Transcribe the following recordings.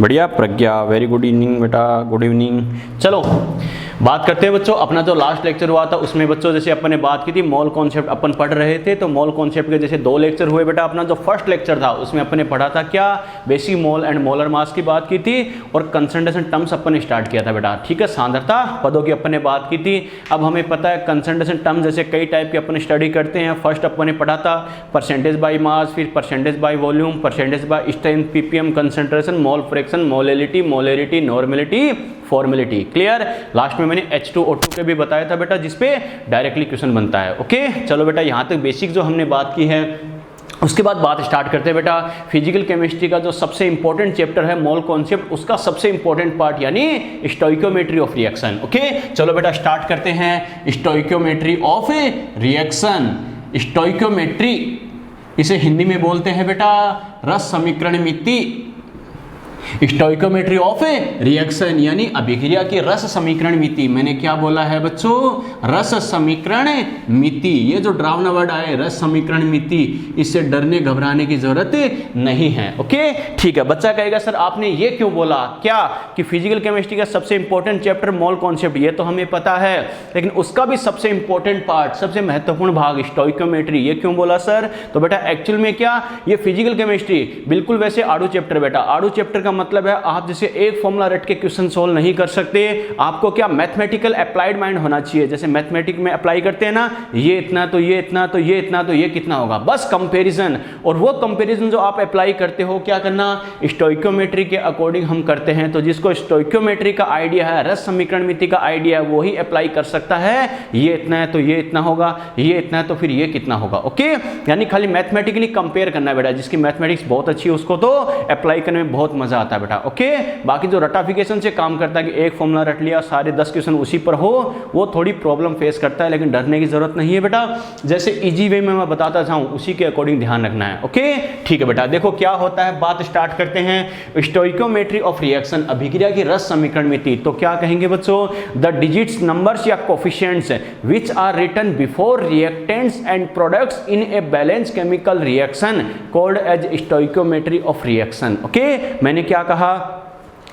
बढ़िया प्रज्ञा, very good evening बेटा, good evening. चलो बात करते हैं बच्चों, अपना जो लास्ट लेक्चर हुआ था उसमें बच्चों जैसे अपन ने बात की थी मॉल कॉन्सेप्ट अपन पढ़ रहे थे, तो मॉल कॉन्सेप्ट के जैसे 2 लेक्चर हुए बेटा। अपना जो फर्स्ट लेक्चर था उसमें अपन ने पढ़ा था क्या, basic mole and molar mass की बात की थी और कंसंट्रेशन टर्म्स अपन ने स्टार्ट किया था बेटा, ठीक है। सांद्रता पदों की अपन ने बात की थी। अब हमें पता है कंसंट्रेशन टर्म्स जैसे कई टाइप के अपन स्टडी करते हैं। फर्स्ट अपन ने पढ़ा था परसेंटेज बाई मास, फिर percentage by volume, percentage by strength, ppm, concentration, mole fraction, molality, molarity, normality, formality. Clear. Last में मैंने H2O2 के भी बताया था बेटा, जिसपे डायरेक्टली क्वेश्चन बनता है। ओके चलो बेटा, यहाँ तक बेसिक जो हमने बात की है। उसके बाद बात स्टार्ट करते हैं बेटा फिजिकल केमिस्ट्री का जो सबसे इंपॉर्टेंट चैप्टर है मोल कॉन्सेप्ट, उसका सबसे इंपॉर्टेंट पार्ट यानी स्टोइकोमेट्री ऑफ रिएक्शन। ओके चलो बेटा स्टार्ट करते हैं स्टोइकोमेट्री ऑफ रिएक्शन। स्टोइकोमेट्री इसे हिंदी में बोलते हैं बेटा रस समीकरण मिति। स्टोइकोमेट्री ऑफ रिएक्शन यानी अभिक्रिया की रस समीकरण मिति। मैंने क्या बोला है बच्चों, रस समीकरण मिति। ये जो डरावना वर्ड आए रस समीकरण मिति, इससे डरने घबराने की जरूरत नहीं है। ओके ठीक है। बच्चा कहेगा सर आपने ये क्यों बोला, क्या कि फिजिकल केमिस्ट्री का सबसे इंपॉर्टेंट चैप्टर मोल कॉन्सेप्ट, ये तो हमें पता है, लेकिन उसका भी सबसे इंपॉर्टेंट पार्ट, सबसे महत्वपूर्ण भाग स्टोइकोमेट्री, ये क्यों बोला सर। तो बेटा एक्चुअल में क्या, ये फिजिकल केमिस्ट्री बिल्कुल वैसे आड़ू चैप्टर बेटा। आड़ू चैप्टर का मतलब है आप जैसे एक फॉर्मूला रट के क्वेश्चन सोल्व नहीं कर सकते, आपको क्या मैथमेटिकल अप्लाइड माइंड होना चाहिए। जैसे मैथमेटिक में अप्लाई करते हैं ना, ये इतना तो ये इतना तो ये इतना तो ये कितना होगा, बस कंपैरिजन। और वो कंपैरिजन जो आप अप्लाई करते हो क्या करना, स्टोइकोमेट्री के अकॉर्डिंग हम करते हैं। तो जिसको स्टोइकोमेट्री का आइडिया है, रस समीकरण मिति का आइडिया है, वो ही अप्लाई कर सकता है। ये इतना है तो ये इतना होगा, ये इतना है तो फिर ये कितना होगा। ओके यानी खाली मैथमेटिकली कंपेयर करना है बेटा। जिसकी मैथमेटिक्स बहुत अच्छी है उसको तो अप्लाई करने में बहुत मजा आता है बेटा। ओके बाकी जो रटाफिकेशन से काम करता है कि एक फॉर्मूला रट लिया सारे 10 क्वेश्चन उसी पर हो, वो थोड़ी प्रॉब्लम फेस करता है, लेकिन डरने की जरूरत नहीं है बेटा। जैसे इजी वे में मैं बताता जाऊं उसी के अकॉर्डिंग ध्यान रखना है। ओके ठीक है बेटा। देखो क्या होता है, बात स्टार्ट करते हैं स्टोइकोमेट्री ऑफ रिएक्शन, अभिक्रिया की रस समीकरण मिति। तो क्या कहेंगे बच्चों, द डिजिट्स नंबर्स या coefficients which are written before reactants and products in a balance chemical reaction called as stoichiometry of reaction. Okay मैंने क्या कहा,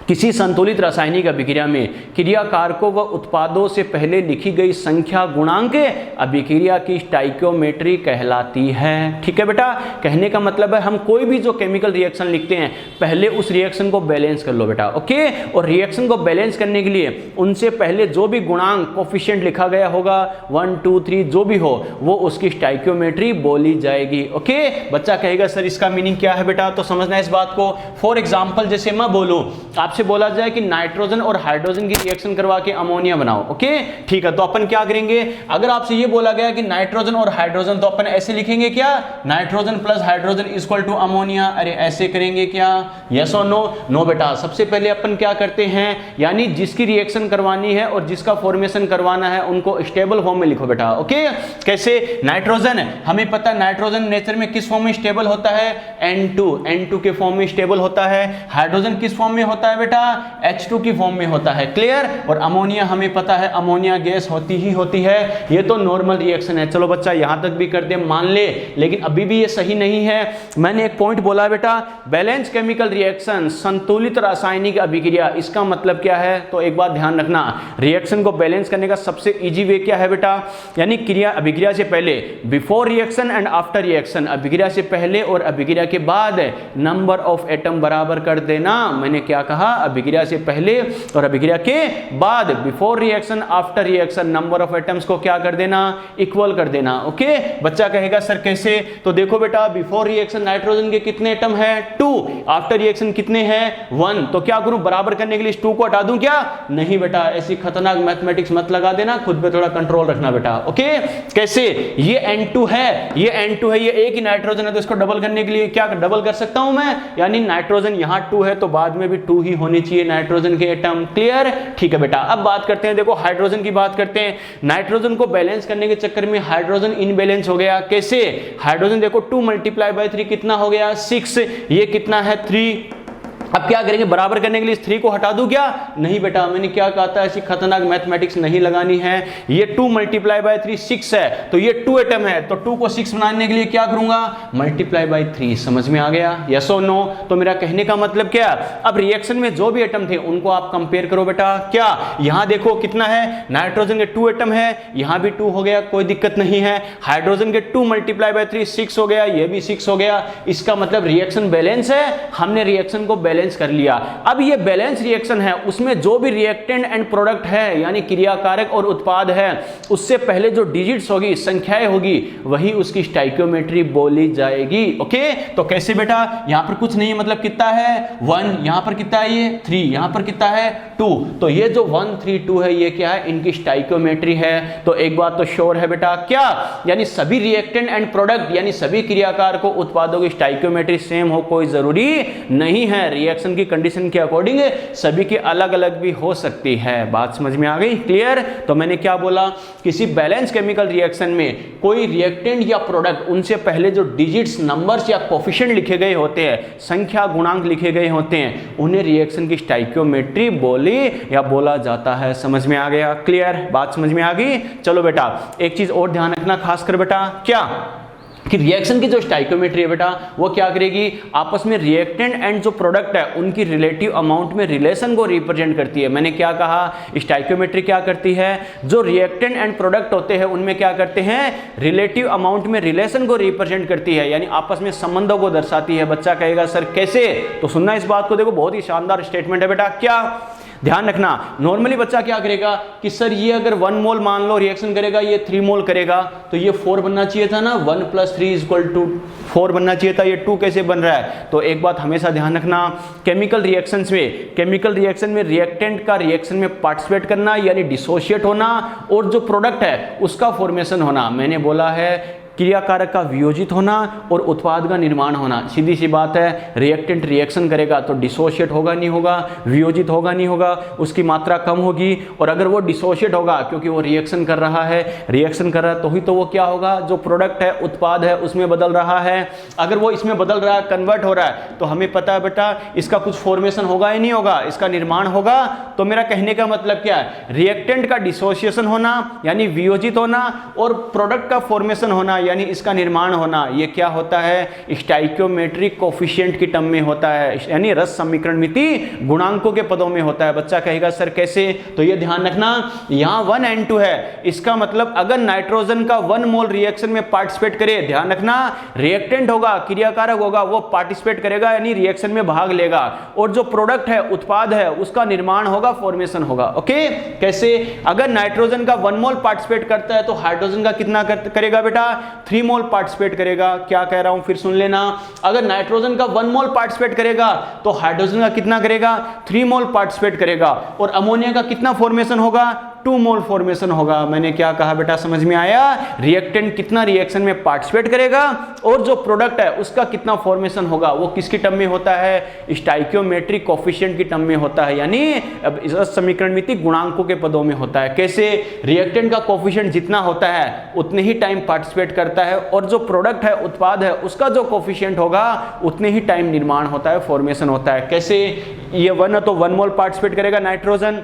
किसी संतुलित रासायनिक अभिक्रिया में क्रिया कारकों व उत्पादों से पहले लिखी गई संख्या गुणांक अभिक्रिया की स्टोइकोमेट्री कहलाती है। ठीक है बेटा, कहने का मतलब है हम कोई भी जो केमिकल रिएक्शन लिखते हैं पहले उस रिएक्शन को बैलेंस कर लो बेटा। ओके और रिएक्शन को बैलेंस करने के लिए उनसे पहले जो भी गुणांक कोफिशिएंट लिखा गया होगा 1 2 3 जो भी हो, वो उसकी स्टोइकोमेट्री बोली जाएगी। ओके बच्चा कहेगा सर इसका मीनिंग क्या है बेटा, तो समझना है इस बात को। फॉर एग्जाम्पल जैसे मैं बोलूं, आपसे बोला जाए कि नाइट्रोजन और हाइड्रोजन की रिएक्शन करवा के अमोनिया बनाओ। ओके ठीक है, तो अपन क्या करेंगे, अगर आपसे ये बोला गया कि नाइट्रोजन और हाइड्रोजन, तो अपन ऐसे लिखेंगे क्या, nitrogen plus hydrogen equal to ammonia. अरे ऐसे करेंगे क्या, यस और नो। नो बेटा, सबसे पहले अपन क्या करते हैं, यानी जिसकी रिएक्शन करवानी है और जिसका फॉर्मेशन करवाना है उनको स्टेबल फॉर्म में लिखो बेटा। ओके कैसे, नाइट्रोजन हमें पता है नाइट्रोजन नेचर में किस फॉर्म में स्टेबल होता है, N2 के फॉर्म में स्टेबल होता है। हाइड्रोजन किस फॉर्म में होता है बेटा, H2 की फॉर्म में होता है। क्लियर। और अमोनिया हमें पता है अमोनिया गैस होती ही होती है। ये तो नॉर्मल रिएक्शन है। चलो बच्चा यहां तक भी कर दे मान ले, लेकिन अभी भी ये सही नहीं है। मैंने एक पॉइंट बोला बेटा, बैलेंस केमिकल रिएक्शन, संतुलित रासायनिक अभिक्रिया, इसका मतलब क्या है, तो एक बात ध्यान रखना, रिएक्शन को बैलेंस करने का सबसे इजी वे क्या है बेटा, यानी क्रिया अभिक्रिया से पहले, before reaction and after reaction, अभिक्रिया से पहले और अभिक्रिया के बाद नंबर ऑफ एटम बराबर कर देना। मैंने क्या कहा, अभिक्रिया से पहले और अभिक्रिया के बाद, before reaction after reaction, number of atoms को क्या कर देना, इक्वल कर देना। ओके बच्चा कहेगा सर कैसे, तो देखो बेटा बिफोर रिएक्शन नाइट्रोजन के कितने एटम है, 2, आफ्टर रिएक्शन कितने हैं, 1, तो क्या करूं, बराबर करने के लिए 2 को हटा दूं क्या, नहीं बेटा, ऐसी खतरनाक मैथमेटिक्स मत लगा देना, खुद पे थोड़ा कंट्रोल रखना बेटा। ओके कैसे, ये N2 है, ये N2 है, ये एक ही नाइट्रोजन है, तो इसको डबल करने के लिए क्या डबल कर सकता हूं मैं, यानी नाइट्रोजन यहां 2 है तो बाद में भी 2 ही होनी चाहिए नाइट्रोजन के एटम। क्लियर। ठीक है बेटा, अब बात करते हैं, देखो हाइड्रोजन की बात करते हैं। नाइट्रोजन को बैलेंस करने के चक्कर में हाइड्रोजन इनबैलेंस हो गया। कैसे, हाइड्रोजन देखो 2 × 3 कितना हो गया, 6, ये कितना है 3, अब क्या करेंगे, बराबर करने के लिए इस 3 को हटा दूं क्या? नहीं बेटा, मैंने क्या कहा था, ऐसी खतरनाक मैथमेटिक्स नहीं लगानी है। ये 2 मल्टीप्लाई बाय 3 6 है, तो ये 2 एटम है, तो 2 को 6 बनाने के लिए क्या करूंगा, मल्टीप्लाई बाय 3। समझ में आ गया, यस और नो? तो मेरा कहने का मतलब क्या, अब रिएक्शन में जो भी एटम थे उनको आप कंपेयर करो बेटा। क्या यहां देखो कितना है, नाइट्रोजन के 2 एटम है, यहां भी 2 हो गया, कोई दिक्कत नहीं है। हाइड्रोजन के 2 मल्टीप्लाई बाय 3 6 हो गया, ये भी 6 हो गया। इसका मतलब रिएक्शन बैलेंस है, हमने रिएक्शन को बैलेंस कर लिया। अब ये बैलेंस रिएक्शन है, उसमें जो भी रिएक्टेंट एंड प्रोडक्ट है यानी क्रियाकारक और उत्पाद है, उससे पहले जो डिजिट्स होगी, संख्याएं होगी, वही उसकी स्टाइकियोमेट्री बोली जाएगी। ओके, तो कैसे बेटा, यहां पर कुछ नहीं है, मतलब कितना है 1, यहां पर कितना है ये 3, यहां पर कितना है 2, तो ये जो 1 3 2 है ये क्या है, इनकी स्टाइकियोमेट्री है। तो एक बात तो श्योर है बेटा, क्या, यानी सभी रिएक्टेंट एंड प्रोडक्ट यानी सभी क्रियाकारक उत्पादों की स्टाइकियोमेट्री सेम हो कोई जरूरी नहीं है। रिएक्शन की कंडीशन के अकॉर्डिंग सभी की अलग अलग भी हो सकती है। बात समझ में आ गई, क्लियर? तो मैंने क्या बोला, किसी बैलेंस केमिकल रिएक्शन में कोई रिएक्टेंट या प्रोडक्ट, उनसे पहले जो डिजिट्स, नंबर्स या कोफिशिएंट लिखे गए होते हैं, संख्या गुणांक लिखे गए होते हैं, उन्हें रिएक्शन की स्टाइकियोमेट्री बोली या बोला जाता है। समझ में आ गया, क्लियर? बात समझ में आ गई? चलो बेटा, एक चीज और ध्यान रखना खासकर बेटा, क्या कि रिएक्शन की जो स्टाइकियोमेट्री है बेटा, वो क्या करेगी, आपस में रिएक्टेंट एंड जो प्रोडक्ट है उनकी रिलेटिव अमाउंट में रिलेशन को रिप्रेजेंट करती है। मैंने क्या कहा, स्टाइकियोमेट्री क्या करती है, जो रिएक्टेंट एंड प्रोडक्ट होते हैं उनमें क्या करते हैं, रिलेटिव अमाउंट में रिलेशन को रिप्रेजेंट करती है, यानी आपस में संबंधों को दर्शाती है। बच्चा कहेगा सर कैसे, तो सुनना इस बात को, देखो बहुत ही शानदार स्टेटमेंट है बेटा। क्या ध्यान रखना, नॉर्मली बच्चा क्या करेगा कि सर ये अगर 1 मोल मान लो रिएक्शन करेगा, ये 3 मोल करेगा, तो ये 4 बनना चाहिए था ना, 1 + 3 = 4 बनना चाहिए था, ये 2 कैसे बन रहा है? तो एक बात हमेशा ध्यान रखना, केमिकल रिएक्शन में रिएक्टेंट का रिएक्शन में पार्टिसिपेट करना यानी डिसोशिएट होना, और जो प्रोडक्ट है उसका फॉर्मेशन होना। मैंने बोला है क्रियाकारक का वियोजित होना और उत्पाद का निर्माण होना। सीधी सी बात है, रिएक्टेंट रिएक्शन करेगा तो डिसोशिएट होगा नहीं होगा, वियोजित होगा नहीं होगा, उसकी मात्रा कम होगी। और अगर वो डिसोशिएट होगा क्योंकि वो रिएक्शन कर रहा है तो ही तो वो क्या होगा, जो प्रोडक्ट है, उत्पाद है, उसमें बदल रहा है। अगर वो इसमें बदल रहा है, कन्वर्ट हो रहा है, तो हमें पता है बेटा इसका कुछ फॉर्मेशन होगा ही नहीं होगा, इसका निर्माण होगा। तो मेरा कहने का मतलब क्या है, रिएक्टेंट का डिसोसिएशन होना यानी वियोजित होना और प्रोडक्ट का फॉर्मेशन होना यानी इसका निर्माण होना, ये क्या होता है, स्टाइकियोमेट्रिक कोफिशिएंट की टर्म में होता है, यानी रस समीकरण मिति गुणांकों के पदों में होता है। बच्चा कहेगा सर कैसे, तो ये ध्यान रखना, यहां 1N2 है, इसका मतलब अगर नाइट्रोजन का 1 मोल रिएक्शन में पार्टिसिपेट करे, ध्यान रखना रिएक्टेंट होगा, क्रियाकारक होगा, वो पार्टिसिपेट करेगा यानी रिएक्शन में भाग लेगा, और जो प्रोडक्ट है, उत्पाद है, उसका निर्माण होगा, फॉर्मेशन होगा। ओके, कैसे, अगर नाइट्रोजन का 1 मोल पार्टिसिपेट करता है तो हाइड्रोजन का कितना करेगा बेटा, 3 मोल पार्टिसिपेट करेगा। क्या कह रहा हूं फिर सुन लेना, अगर नाइट्रोजन का 1 मोल पार्टिसिपेट करेगा तो हाइड्रोजन का कितना करेगा, 3 मोल पार्टिसिपेट करेगा, और अमोनिया का कितना फॉर्मेशन होगा, 2 मोल फॉर्मेशन होगा। मैंने क्या कहा बेटा, समझ में आया, रिएक्टेंट कितना रिएक्शन में पार्टिसिपेट करेगा और जो प्रोडक्ट है उसका कितना फॉर्मेशन होगा, वो किसकी टर्म में होता है, स्टाइकियोमेट्रिक कोफिशिएंट की टर्म में होता है, यानी अब इस समीकरण मिति गुणांकों के पदों में होता है। कैसे, रिएक्टेंट का कोफिशिएंट जितना होता है उतने ही टाइम पार्टिसिपेट करता है, और जो प्रोडक्ट है, उत्पाद है, उसका जो कोफिशिएंट होगा उतने ही टाइम निर्माण होता है, फॉर्मेशन होता है। कैसे, ये 1 है तो 1 मोल पार्टिसिपेट करेगा नाइट्रोजन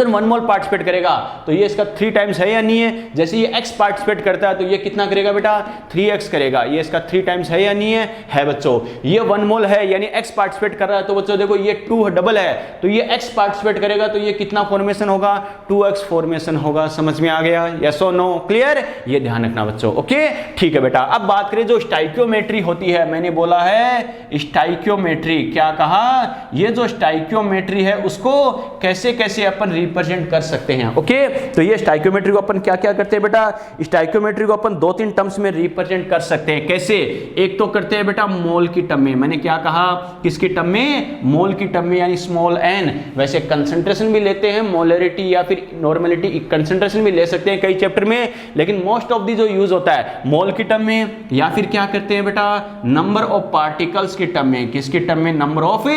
1 मोल पार्टिसिपेट करेगा, तो ये इसका 3 टाइम्स है या नहीं है। जैसे ये x पार्टिसिपेट करता है तो ये कितना करेगा बेटा, 3x करेगा, ये इसका 3 टाइम्स है या नहीं है बच्चों। ये 1 मोल है यानी x पार्टिसिपेट कर रहा है, तो बच्चों देखो ये 2 डबल है, तो ये x पार्टिसिपेट करेगा तो ये कितना फॉर्मेशन होगा, 2x फॉर्मेशन होगा। समझ में आ गया, यस और नो, क्लियर? ये ध्यान रखना बच्चों। ओके, ठीक है बेटा। अब बात करें जो स्टाइकियोमेट्री होती है, मैंने बोला है स्टाइकियोमेट्री, क्या कहा, ये जो स्टाइकियोमेट्री है उसको कैसे कैसे अपन रिप्रेजेंट कर सकते हैं। ओके, तो ये स्टाइकियोमेट्री को अपन क्या क्या करते हैं बेटा, स्टाइकियोमेट्री को अपन 2-3 टर्म्स में रिप्रेजेंट कर सकते हैं। कैसे, एक तो करते हैं बेटा मोल की टर्म में। मैंने क्या कहा, किसकी टर्म में, मोल की टर्म में, यानी स्मॉल n। वैसे कंसंट्रेशन भी लेते हैं, मोलरिटी या फिर नॉर्मेलिटी, कंसंट्रेशन भी ले सकते हैं कई चैप्टर में, लेकिन मोस्ट ऑफ दी जो यूज होता है मोल की टर्म में, या फिर क्या करते हैं बेटा, नंबर ऑफ पार्टिकल्स की टर्म में। किसकी टर्म में, नंबर ऑफ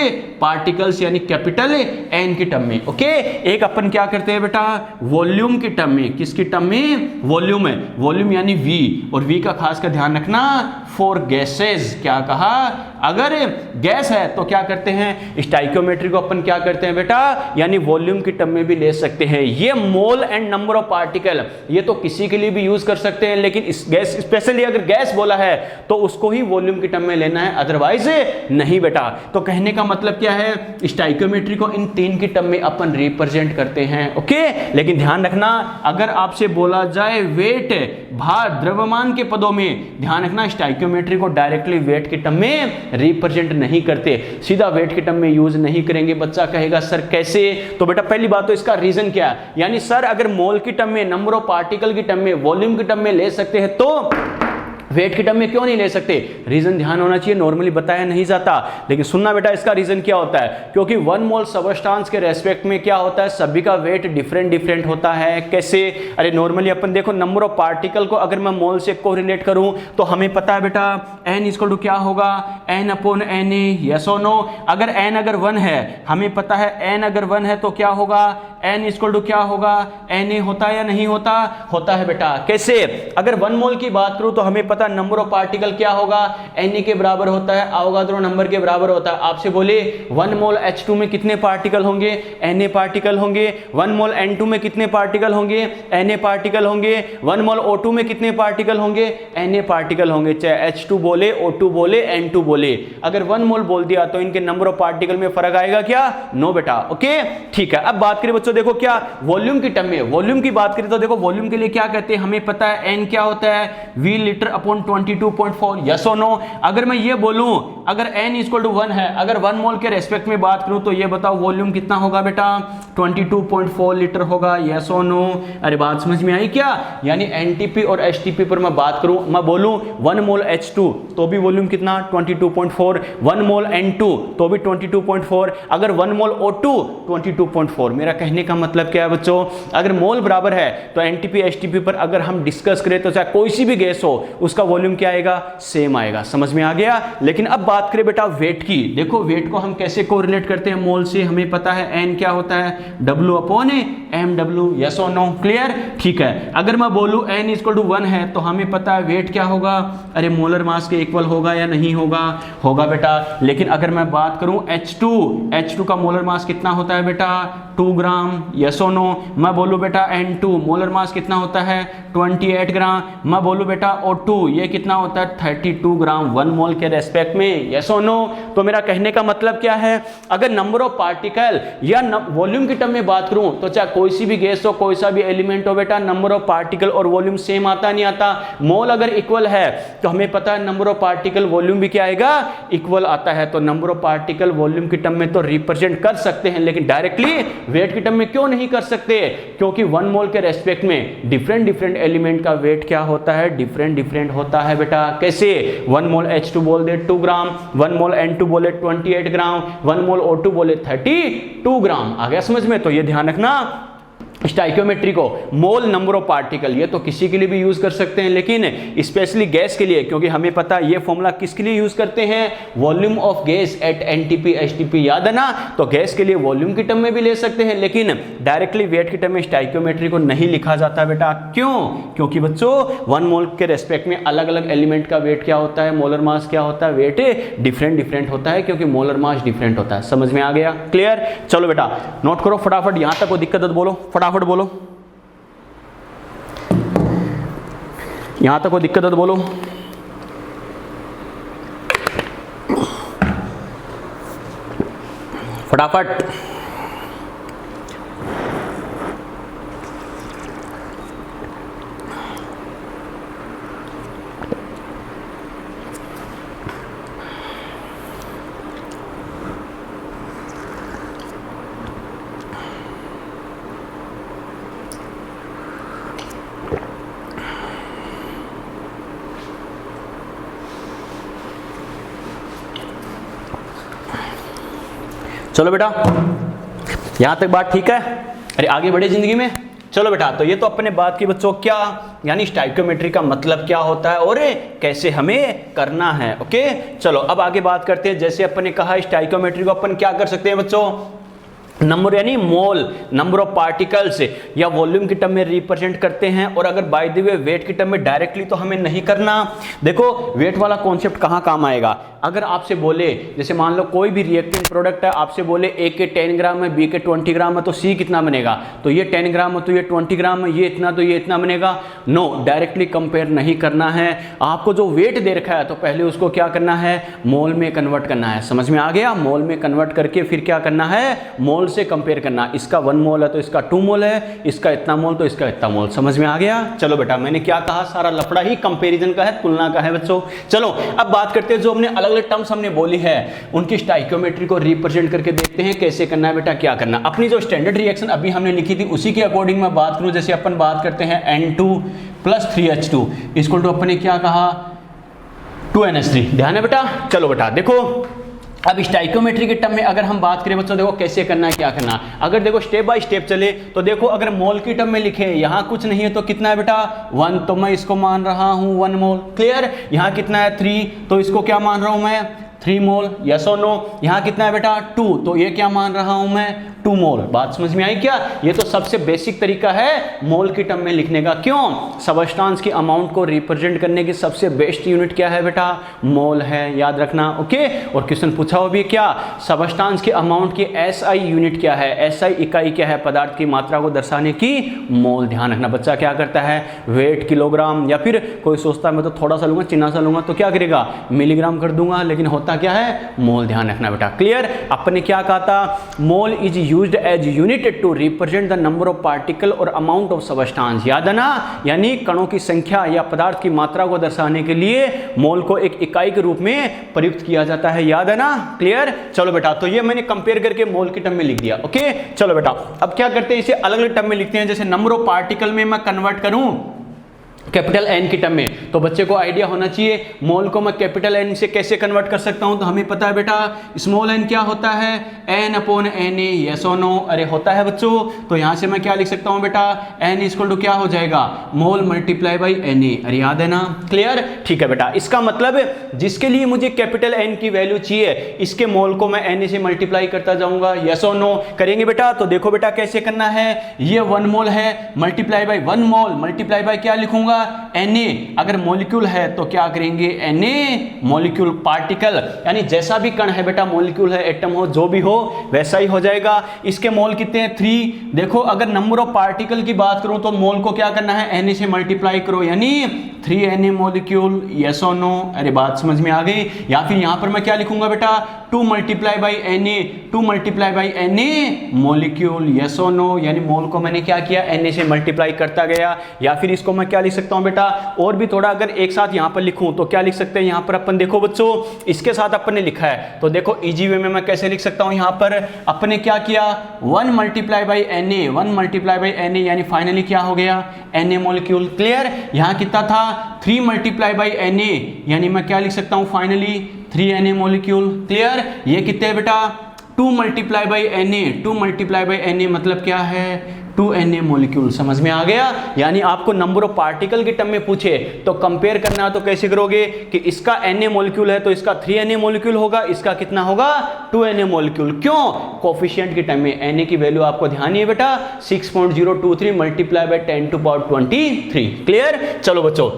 पार्टिकल्स यानी कैपिटल N की टर्म में। ओके, एक अपन क्या करते हैं बेटा, वॉल्यूम की टर्म में, किसकी टर्म में, वॉल्यूम है, वॉल्यूम यानी V, और V का खास का ध्यान रखना, फॉर गैसेस, क्या कहा, अगर गैस है तो क्या करते हैं, स्टाइकियोमेट्री को अपन क्या करते हैं बेटा, यानी वॉल्यूम की टर्म में भी ले सकते हैं। ये mole and number of particle, ये तो किसी के लिए भी यूज कर सकते हैं, लेकिन इस गैस, स्पेशली अगर गैस बोला है तो उसको ही वॉल्यूम की टर्म में लेना है, अदरवाइज नहीं बेटा। तो कहने का मतलब क्या है, स्टाइकियोमेट्री को इन 3 की टर्म में अपन रिप्रेजेंट करते हैं, ओके। लेकिन ध्यान रखना, अगर आपसे बोला जाए वेट, भार, द्रव्यमान के पदों में, ध्यान रखना स्टाइकियोमेट्री को डायरेक्टली वेट की टर्म में रिप्रेजेंट नहीं करते, सीधा वेट की टर्म में यूज नहीं करेंगे। बच्चा कहेगा सर कैसे, तो बेटा पहली बात तो इसका रीजन क्या है, यानी सर अगर मोल की टर्म में, नंबर ऑफ पार्टिकल की टर्म में, वॉल्यूम की टर्म में ले सकते हैं तो वेट की टर्म में क्यों नहीं ले सकते, रीजन ध्यान होना चाहिए, नॉर्मली बताया नहीं जाता, लेकिन सुनना बेटा इसका रीजन क्या होता है, क्योंकि 1 मोल सबस्टांस के रेस्पेक्ट में क्या होता है, सभी का वेट डिफरेंट होता है। कैसे, अरे नॉर्मली अपन देखो नंबर ऑफ पार्टिकल को अगर मैं मोल से कोरिलेट करूं तो हमें पता है बेटा n इक्वल टू क्या होगा, n अपॉन Na, यस और नो। अगर n अगर 1 है, हमें पता है n अगर 1 है तो क्या होगा, n इक्वल टू क्या होगा, Na होता है या नहीं होता, होता है बेटा। कैसे, अगर 1 मोल की बात करूं तो हमें पता नंबर ऑफ पार्टिकल क्या होगा, Na के बराबर होता है, अवोगाद्रो नंबर के बराबर होता है। आपसे बोले 1 मोल H2 में कितने पार्टिकल होंगे, Na पार्टिकल होंगे, 1 मोल N2 में कितने पार्टिकल होंगे, Na पार्टिकल होंगे, 1 मोल O2 में कितने पार्टिकल होंगे, Na पार्टिकल होंगे, चाहे H2 बोले, O2 बोले, N2 बोले। अगर 1 मोल बोल दिया तो इनके नंबर ऑफ पार्टिकल में फर्क आएगा क्या, नो बेटा, ओके ठीक है। अब बात करें बच्चों, देखो क्या वॉल्यूम की टर्म में, वॉल्यूम की बात करें तो देखो वॉल्यूम के लिए क्या कहते हैं, हमें पता है n क्या होता है, V लीटर अपॉन 22.4, यस और नो। अगर मैं ये बोलूं, अगर n इक्वल टू 1 है, अगर 1 मोल के रेस्पेक्ट में बात करूं तो ये बताओ वॉल्यूम कितना होगा बेटा, 22.4 लीटर होगा, यस और नो। अरे बात समझ में आई क्या, यानी एनटीपी और एचटीपी पर मैं बात करूं, मैं बोलूं 1 मोल H2 तो भी वॉल्यूम कितना 22.4, 1 मोल N2 तो भी 22.4, अगर 1 मोल O2 22.4। मेरा कहने का मतलब क्या है बच्चों, अगर मोल बराबर है तो एनटीपी एचटीपी पर अगर हम डिस्कस करें तो चाहे कोई सी भी गैस हो उसका वॉल्यूम क्या आएगा, सेम आएगा। समझ में आ गया। लेकिन अब बात करें बेटा वेट की, देखो वेट को हम कैसे कोरिलेट करते हैं मोल से, हमें पता है n क्या होता है, W अपॉन mw, यस और नो, क्लियर, ठीक है। अगर मैं बोलूं n इक्वल टू 1 है तो हमें पता है वेट क्या होगा, अरे मोलर मास के इक्वल होगा या नहीं होगा, होगा बेटा। लेकिन अगर मैं बात करूं H2 का मोलर मास कितना होता है बेटा, 2 ग्राम, यस और नो। मैं बोलूं बेटा N2 मोलर मास कितना होता है, 28 ग्राम। मैं बोलूं बेटा O2 ये कितना होता है, 32 ग्राम 1 मोल के रेस्पेक्ट में, यस और नो। तो मेरा कहने का मतलब क्या है, अगर नंबर ऑफ पार्टिकल या वॉल्यूम की टर्म में बात करूं तो चाहे कोई सी भी गैस हो, कोई सा भी एलिमेंट हो बेटा, नंबर ऑफ पार्टिकल और वॉल्यूम सेम आता नहीं आता। मोल अगर इक्वल है तो हमें पता है नंबर ऑफ पार्टिकल वॉल्यूम भी क्या आएगा, इक्वल आता है। तो नंबर ऑफ पार्टिकल वॉल्यूम की टर्म में तो रिप्रेजेंट कर सकते हैं, लेकिन डायरेक्टली वेट की टर्म में क्यों नहीं कर सकते, क्योंकि 1 मोल के रेस्पेक्ट में डिफरेंट एलिमेंट का वेट क्या होता है, डिफरेंट होता है बेटा। कैसे, 1 मोल H2 बोल दे 2 ग्राम, 1 मोल N2 बोले 28 ग्राम, 1 मोल O2 बोले 32 ग्राम। आ गया समझ में। तो ये ध्यान रखना, स्टाइकियोमेट्री को मोल नंबर ऑफ पार्टिकल ये तो किसी के लिए भी यूज कर सकते हैं, लेकिन स्पेशली गैस के लिए, क्योंकि हमें पता है ये फॉर्मूला किसके लिए यूज करते हैं, volume of gas at NTP HTP, याद है ना। तो गैस के लिए वॉल्यूम की टर्म में भी ले सकते हैं, लेकिन डायरेक्टली वेट की टर्म में स्टाइकियोमेट्री को नहीं लिखा जाता बेटा। क्यों, क्योंकि बच्चों 1 मोल के रेस्पेक्ट में अलग अलग एलिमेंट का वेट क्या होता है, मोलर मास क्या होता है, वेट डिफरेंट होता है, क्योंकि मोलर मास डिफरेंट होता है। समझ में आ गया, क्लियर। चलो बेटा नोट करो फटाफट, यहां तक कोई दिक्कत है तो बोलो, फटाफट बोलो, यहां तक कोई दिक्कत है तो बोलो। फटाफट। चलो बेटा यहां तक बात ठीक है। अरे आगे बढ़े जिंदगी में। चलो बेटा, तो ये तो अपने बात की बच्चों क्या, यानी स्टाइकियोमेट्री का मतलब क्या होता है और कैसे हमें करना है। ओके चलो अब आगे बात करते हैं। जैसे अपन ने कहा स्टाइकियोमेट्री को अपन क्या कर सकते हैं बच्चों, नंबर यानी मोल, नंबर ऑफ पार्टिकल्स या वॉल्यूम की टर्म में रिप्रेजेंट करते हैं। और अगर बाय द वे वेट की टर्म में डायरेक्टली तो हमें नहीं करना। देखो वेट वाला कॉन्सेप्ट कहाँ काम आएगा, अगर आपसे बोले जैसे मान लो कोई भी रिएक्टेंट प्रोडक्ट है, आपसे बोले ए के 10 ग्राम है, बी के 20 ग्राम है, तो सी कितना बनेगा, तो ये 10 ग्राम है तो ये 20 ग्राम है, ये इतना तो ये इतना बनेगा। नो, डायरेक्टली कंपेयर नहीं करना है। आपको जो वेट दे रखा है तो पहले उसको क्या करना है, मोल में कन्वर्ट करना है। समझ में आ गया, मोल में कन्वर्ट करके फिर क्या करना है, मोल से कंपेयर करना। इसका 1 मोल है तो इसका 2 मोल है, इसका इतना मोल तो इसका इतना मोल। समझ में आ गया। चलो बेटा, मैंने क्या कहा, सारा लफड़ा ही कंपैरिजन का है, तुलना का है बच्चों। चलो अब बात करते हैं जो हमने अलग अलग टर्म्स हमने बोली है उनकी स्टाइकियोमेट्री को रिप्रेजेंट करके देखते हैं कैसे करना है बेटा, क्या करना। अपनी जो स्टैंडर्ड रिएक्शन अभी हमने लिखी थी उसी के अकॉर्डिंग मैं बात करूं। जैसे अपन बात करते हैं N2 + 3H2 इक्वल टू अपन ने क्या कहा 2NH3। ध्यान है बेटा। चलो बेटा देखो, अब स्टाइकियोमेट्री के टर्म में अगर हम बात करें बच्चों, देखो कैसे करना है, क्या करना है। अगर देखो स्टेप बाय स्टेप चले तो देखो, अगर मोल की टर्म में लिखे यहाँ कुछ नहीं है तो कितना है बेटा 1, तो मैं इसको मान रहा हूँ 1 मोल। क्लियर। यहाँ कितना है 3, तो इसको क्या मान रहा हूँ मैं 3 मोल। यस और नो। यहाँ कितना है बेटा 2, तो ये क्या मान रहा हूँ मैं 2 मोल। बात समझ में आई क्या। ये तो सबसे बेसिक तरीका है मोल की टर्म में लिखने का। क्यों, सबस्टांस की अमाउंट को रिप्रेजेंट करने की सबसे बेस्ट यूनिट क्या है बेटा, मोल है, याद रखना। ओके। और क्वेश्चन पूछा हो भी क्या, सबस्टांस की अमाउंट की SI यूनिट क्या है, SI इकाई क्या है, पदार्थ की मात्रा को दर्शाने की मोल। ध्यान रखना। बच्चा क्या करता है वेट किलोग्राम, या फिर कोई सोचता है मैं तो थोड़ा सा लूंगा, चिन्ना सा लूंगा, तो क्या करेगा मिलीग्राम कर दूंगा, लेकिन होता क्या है मोल। ध्यान रखना बेटा। क्लियर। अपन ने क्या कहा था, mole is used as unit to represent the number of particle और अमाउंट ऑफ सबस्टांस। याद है ना, यानी कणों की संख्या या पदार्थ की मात्रा को दर्शाने के लिए मोल को एक इकाई के रूप में प्रयुक्त किया जाता है। याद है ना। क्लियर। चलो बेटा, तो ये मैंने कंपेयर करके मोल की टर्म में लिख दिया। ओके। चलो बेटा, अब क्या करते हैं, इसे अलग अलग टर्म में लिखते हैं। जैसे नंबर ऑफ पार्टिकल में मैं कन्वर्ट करूं कैपिटल N की टर्म में, तो बच्चे को आइडिया होना चाहिए मोल को मैं कैपिटल N से कैसे कन्वर्ट कर सकता हूं। तो हमें पता है बेटा स्मॉल n क्या होता है, N/Na। यस और नो। अरे होता है बच्चों। तो यहां से मैं क्या लिख सकता हूं बेटा, N इक्वल टू क्या हो जाएगा, मोल मल्टीप्लाई बाई Na। अरे याद है ना। क्लियर। ठीक है बेटा, इसका मतलब जिसके लिए मुझे कैपिटल N की वैल्यू चाहिए, इसके मोल को मैं Na से मल्टीप्लाई करता जाऊंगा। यस और नो करेंगे बेटा। तो देखो बेटा कैसे करना है, ये 1 मोल है, multiply by 1 mole, multiply by क्या लिखूंगा Na। अगर मॉलिक्यूल है तो क्या करेंगे Na मॉलिक्यूल पार्टिकल, यानी जैसा भी कण है बेटा, मॉलिक्यूल है, एटम हो, जो भी हो वैसा ही हो जाएगा। इसके मोल कितने हैं 3। देखो अगर नंबर ऑफ पार्टिकल की बात करूं तो मोल को क्या करना है Na से मल्टीप्लाई करो, यानी 3Na मॉलिक्यूल। यस और नो। अरे बात समझ में आ गई। या फिर यहां पर मैं क्या लिखूंगा बेटा 2 multiply by Na, 2 multiply by Na molecule. Yes और नो, यानी मोल को मैंने क्या किया Na से मल्टीप्लाई करता गया। या फिर इसको मैं क्या लिख सकता हूं बेटा, और भी थोड़ा अगर एक साथ यहां पर लिखूं तो क्या लिख सकते हैं, यहां पर अपन देखो बच्चों इसके साथ अपन ने लिखा है, तो देखो इजी वे में मैं कैसे लिख सकता हूं। यहां पर अपन ने क्या किया 1 multiply by Na, 1 multiply by Na, यानी फाइनली क्या हो गया Na मॉलिक्यूल। क्लियर। यहां कितना था 3 मल्टीप्लाई बाई Na, यानी मैं क्या लिख सकता हूं फाइनली 3Na मॉलिक्यूल। क्लियर। ये कितने बेटा 2 multiply by Na, 2 multiply by Na मतलब क्या है 2Na मॉलिक्यूल। समझ में आ गया। यानी आपको नंबर ऑफ पार्टिकल के टर्म में पूछे तो कंपेयर करना है तो कैसे करोगे कि इसका Na मॉलिक्यूल है तो इसका 3Na मॉलिक्यूल होगा, इसका कितना होगा 2Na मॉलिक्यूल। क्यों, कोफिशिएंट के टर्म में Na की वैल्यू आपको ध्यान ही है बेटा 6.023 मल्टीप्लाई बाई 10⁻23। क्लियर। चलो बच्चों,